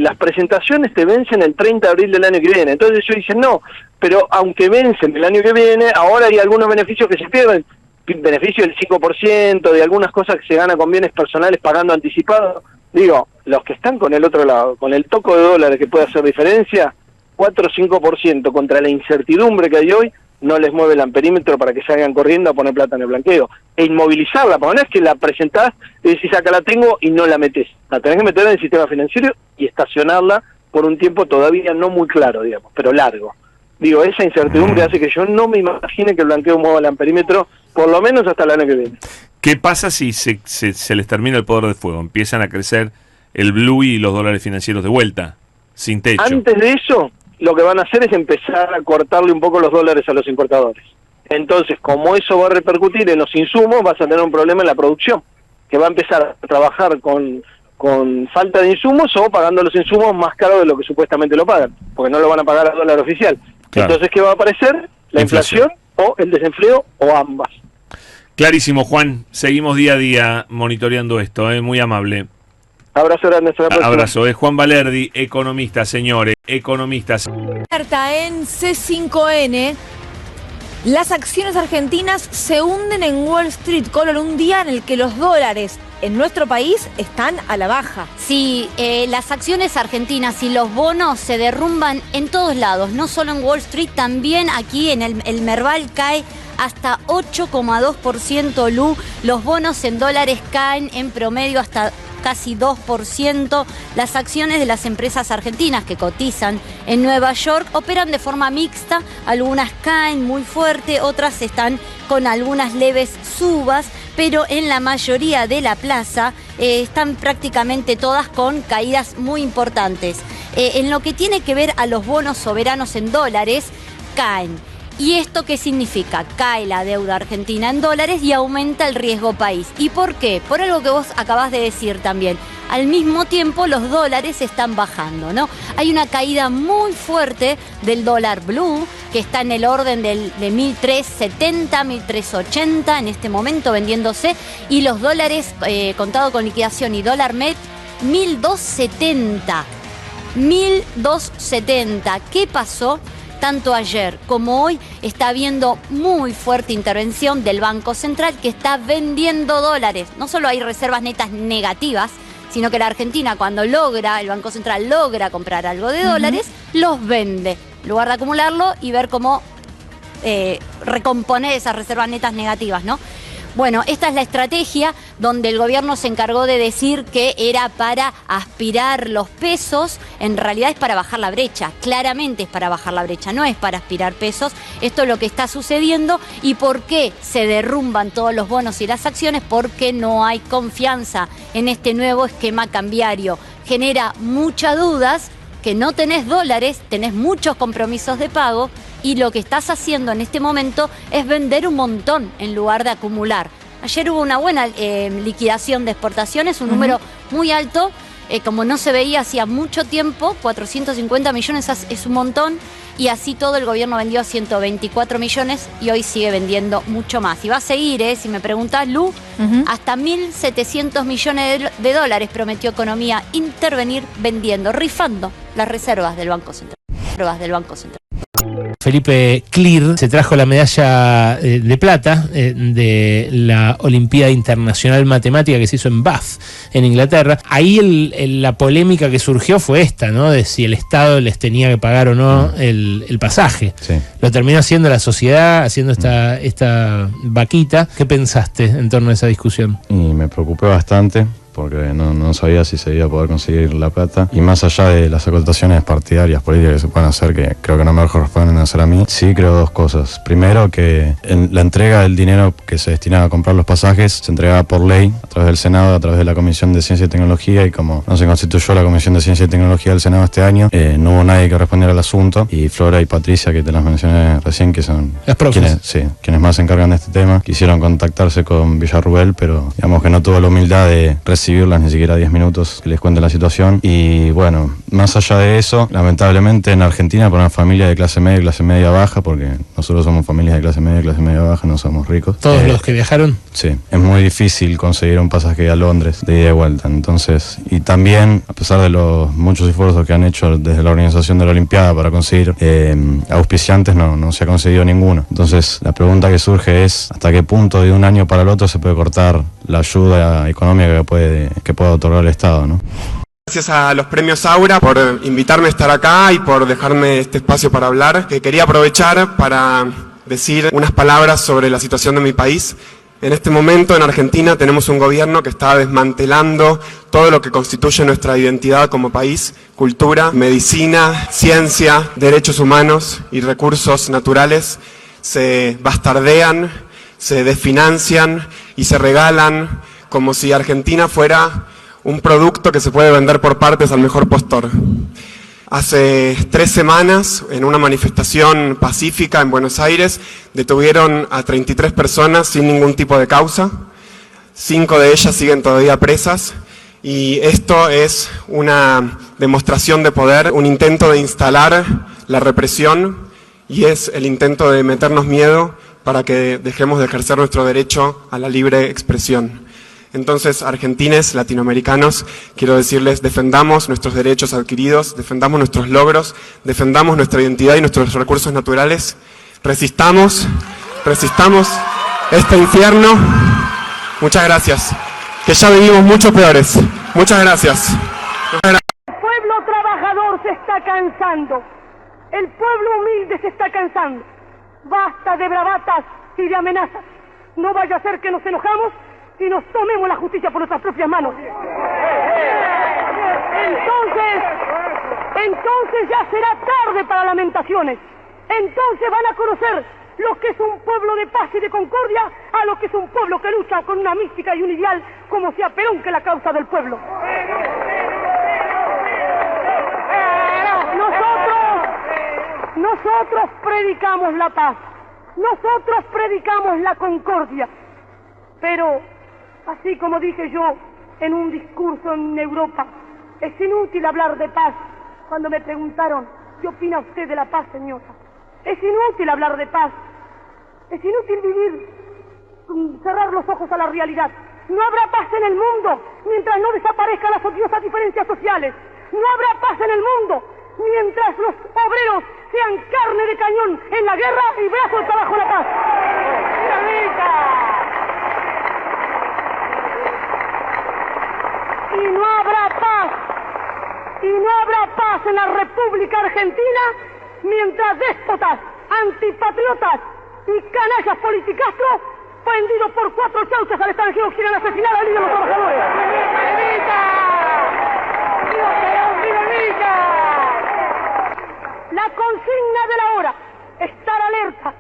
[SPEAKER 22] las presentaciones te vencen el 30 de abril del año que viene. Entonces ellos dicen, no, pero aunque vencen el año que viene, ahora hay algunos beneficios que se pierden. Beneficio del 5%, de algunas cosas que se gana con bienes personales pagando anticipado. Digo, los que están con el otro lado, con el toco de dólares que puede hacer diferencia, 4 o 5% contra la incertidumbre que hay hoy, no les mueve el amperímetro para que salgan corriendo a poner plata en el blanqueo. E inmovilizarla, porque no es que la presentás y decís, acá la tengo y no la metés. La tenés que meter en el sistema financiero y estacionarla por un tiempo todavía no muy claro, digamos, pero largo. Digo, esa incertidumbre hace que yo no me imagine que el blanqueo mueva el amperímetro, por lo menos hasta el año que viene.
[SPEAKER 6] ¿Qué pasa si se les termina el poder de fuego? Empiezan a crecer el blue y los dólares financieros de vuelta, sin techo.
[SPEAKER 22] Antes de eso, lo que van a hacer es empezar a cortarle un poco los dólares a los importadores. Entonces, como eso va a repercutir en los insumos, vas a tener un problema en la producción, que va a empezar a trabajar con falta de insumos o pagando los insumos más caros de lo que supuestamente lo pagan, porque no lo van a pagar a dólar oficial. Claro. Entonces, ¿qué va a aparecer? La inflación o el desempleo o ambas.
[SPEAKER 6] Clarísimo, Juan. Seguimos día a día monitoreando esto. Muy amable.
[SPEAKER 22] Abrazo grande.
[SPEAKER 6] Abrazo. Es Juan Valerdi, economista, señores. Economistas.
[SPEAKER 9] En C5N, las acciones argentinas se hunden en Wall Street, Color, un día en el que los dólares en nuestro país están a la baja.
[SPEAKER 23] Sí, las acciones argentinas y los bonos se derrumban en todos lados, no solo en Wall Street, también aquí en el Merval cae hasta 8,2%, Lu. Los bonos en dólares caen en promedio hasta casi 2%. Las acciones de las empresas argentinas que cotizan en Nueva York operan de forma mixta. Algunas caen muy fuerte, otras están con algunas leves subas. pero en la mayoría de la plaza están prácticamente todas con caídas muy importantes. En lo que tiene que ver a los bonos soberanos en dólares, caen. ¿Y esto qué significa? Cae la deuda argentina en dólares y aumenta el riesgo país. ¿Y por qué? Por algo que vos acabás de decir también. Al mismo tiempo los dólares están bajando, ¿no? Hay una caída muy fuerte del dólar blue, que está en el orden de 1.370, 1.380 en este momento vendiéndose, y los dólares contado con liquidación y dólar MED, 1.270. 1.270. ¿Qué pasó? Tanto ayer como hoy está habiendo muy fuerte intervención del Banco Central, que está vendiendo dólares. No solo hay reservas netas negativas, sino que la Argentina, cuando el Banco Central logra comprar algo de dólares, los vende, en lugar de acumularlo y ver cómo recomponer esas reservas netas negativas, ¿no? Bueno, esta es la estrategia donde el gobierno se encargó de decir que era para aspirar los pesos. En realidad es para bajar la brecha, claramente es para bajar la brecha, no es para aspirar pesos. Esto es lo que está sucediendo. ¿Y por qué se derrumban todos los bonos y las acciones? Porque no hay confianza en este nuevo esquema cambiario. Genera muchas dudas, que no tenés dólares, tenés muchos compromisos de pago, y lo que estás haciendo en este momento es vender un montón en lugar de acumular. Ayer hubo una buena liquidación de exportaciones, un número muy alto, como no se veía hacía mucho tiempo. 450 millones es un montón, y así todo el gobierno vendió 124 millones y hoy sigue vendiendo mucho más. Y va a seguir, si me preguntás, Lu, hasta 1.700 millones de dólares prometió Economía intervenir vendiendo, rifando las reservas del Banco Central.
[SPEAKER 3] Felipe Clear se trajo la medalla de plata de la Olimpiada Internacional Matemática que se hizo en Bath, en Inglaterra. Ahí la polémica que surgió fue esta, ¿no? De si el Estado les tenía que pagar o no el pasaje.
[SPEAKER 4] Sí.
[SPEAKER 3] Lo terminó haciendo la sociedad, haciendo esta vaquita. ¿Qué pensaste en torno a esa discusión?
[SPEAKER 4] Y me preocupé bastante, porque no sabía si se iba a poder conseguir la plata. Y más allá de las acotaciones partidarias, políticas que se pueden hacer, que creo que no me corresponden hacer a mí, sí creo dos cosas. Primero, que la entrega del dinero que se destinaba a comprar los pasajes se entregaba por ley a través del Senado, a través de la Comisión de Ciencia y Tecnología, y como no se constituyó la Comisión de Ciencia y Tecnología del Senado este año, no hubo nadie que respondiera al asunto, y Flora y Patricia, que te las mencioné recién, que son quienes más se encargan de este tema, quisieron contactarse con Villarruel, pero digamos que no tuvo la humildad de recibirlas ni siquiera 10 minutos que les cuente la situación. Y bueno, más allá de eso, lamentablemente en Argentina, para una familia de clase media y clase media baja, porque nosotros somos familias de clase media y clase media baja, no somos ricos.
[SPEAKER 3] ¿Todos los que viajaron?
[SPEAKER 4] Sí, es muy difícil conseguir un pasaje a Londres de ida y vuelta. Entonces, y también, a pesar de los muchos esfuerzos que han hecho desde la organización de la Olimpiada para conseguir auspiciantes, no se ha conseguido ninguno. Entonces, la pregunta que surge es, ¿hasta qué punto de un año para el otro se puede cortar la ayuda económica que pueda otorgar el Estado, ¿no?
[SPEAKER 8] Gracias a los premios Aura por invitarme a estar acá y por dejarme este espacio para hablar. Que quería aprovechar para decir unas palabras sobre la situación de mi país. En este momento en Argentina tenemos un gobierno que está desmantelando todo lo que constituye nuestra identidad como país: cultura, medicina, ciencia, derechos humanos y recursos naturales. Se bastardean, se desfinancian y se regalan como si Argentina fuera un producto que se puede vender por partes al mejor postor. Hace 3 semanas, en una manifestación pacífica en Buenos Aires, detuvieron a 33 personas sin ningún tipo de causa. 5 de ellas siguen todavía presas. Y esto es una demostración de poder, un intento de instalar la represión, y es el intento de meternos miedo para que dejemos de ejercer nuestro derecho a la libre expresión. Entonces, argentines, latinoamericanos, quiero decirles, defendamos nuestros derechos adquiridos, defendamos nuestros logros, defendamos nuestra identidad y nuestros recursos naturales. Resistamos este infierno. Muchas gracias. Que ya vivimos mucho peores. Muchas gracias.
[SPEAKER 24] El pueblo trabajador se está cansando. El pueblo humilde se está cansando. Basta de bravatas y de amenazas. No vaya a ser que nos enojamos y nos tomemos la justicia por nuestras propias manos. Entonces ya será tarde para lamentaciones. Entonces van a conocer lo que es un pueblo de paz y de concordia a lo que es un pueblo que lucha con una mística y un ideal como sea Perón, que es la causa del pueblo. Nosotros predicamos la paz, nosotros predicamos la concordia, pero así como dije yo en un discurso en Europa, es inútil hablar de paz. Cuando me preguntaron, ¿qué opina usted de la paz, señora? Es inútil hablar de paz, es inútil vivir, cerrar los ojos a la realidad. No habrá paz en el mundo mientras no desaparezcan las odiosas diferencias sociales. No habrá paz en el mundo mientras los obreros sean carne de cañón en la guerra y brazos bajo la paz. Y no habrá paz en la República Argentina mientras déspotas, antipatriotas y canallas politicastros vendidos por 4 chauchas al extranjero quieren asesinar al líder de los trabajadores. La consigna de la hora, estar alerta.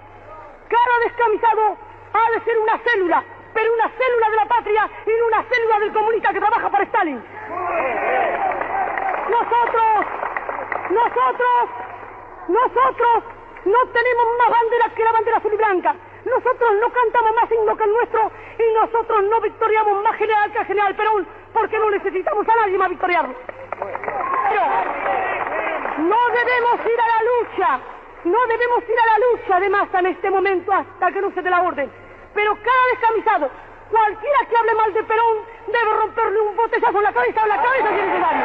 [SPEAKER 24] Cada descamisado ha de ser una célula, pero una célula de la patria y no una célula del comunista que trabaja para Stalin. Nosotros no tenemos más banderas que la bandera azul y blanca. Nosotros no cantamos más himno que el nuestro y nosotros no victoriamos más general que el general Perón porque no necesitamos a nadie más victoriarlo. Pero no debemos ir a la lucha de masa en este momento hasta que no se dé la orden. Pero cada descamisado, cualquiera que hable mal de Perón, debe romperle un botellazo en la cabeza si es necesario.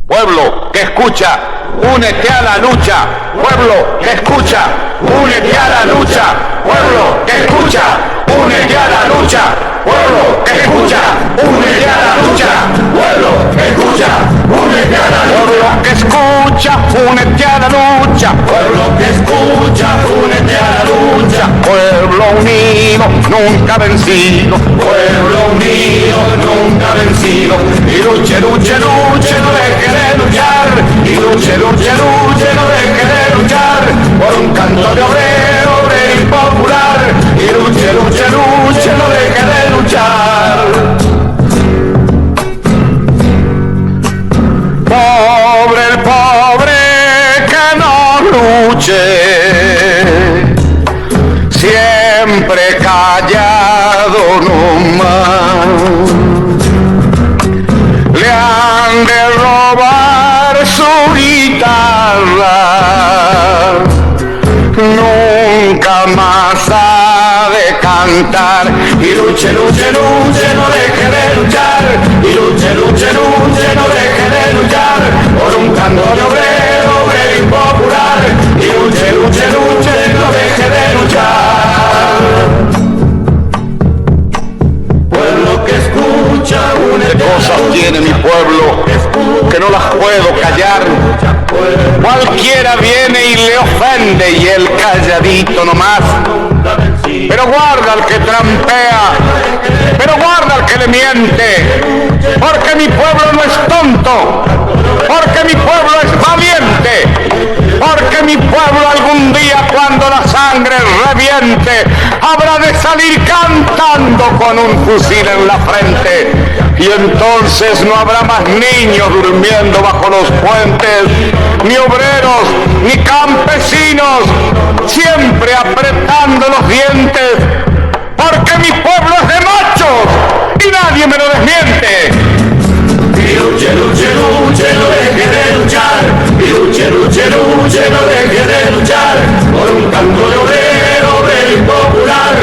[SPEAKER 1] Pueblo que escucha, únete a la lucha. Pueblo que escucha, únete a la lucha. Pueblo que escucha, únete a la lucha. Pueblo que escucha, únete a la lucha. Pueblo que escucha, únete a la lucha. Pueblo que escucha, únete a la lucha. Pueblo que escucha, únete a la lucha. Pueblo unido, nunca vencido. Pueblo unido, nunca vencido. Y luche, luche, luche, no deje de luchar. Y luche, luche, luche, no deje de luchar. Por un canto de obrero, obrero y popular. Y luche, luche, luche, no deje de luchar. Pobre el pobre que no luche, siempre callado nomás. Le han de robar su guitarra, nunca más ha de cantar. Y luche, luche, luche, no deje de luchar. Y luche, luche, luche, no deje de luchar. Por un canto de obrero, obrero y popular. Y luche, luche, luche, no deje de luchar. Pueblo que escucha, únete. Cosas tiene mi pueblo que no las puedo callar. Cualquiera viene y le ofende y él calladito nomás. Pero guarda al que trampea, pero guarda al que le miente, porque mi pueblo no es tonto, porque mi pueblo es valiente, porque mi pueblo algún día cuando la sangre reviente habrá de salir cantando con un fusil en la frente. Y entonces no habrá más niños durmiendo bajo los puentes, ni obreros, ni campesinos, siempre apretando los dientes, porque mi pueblo es de machos y nadie me lo desmiente. Y luche, luche, luche, no deje de luchar. Y luche, luche, luche, no deje de luchar. Por un canto de obrero, obrero y popular.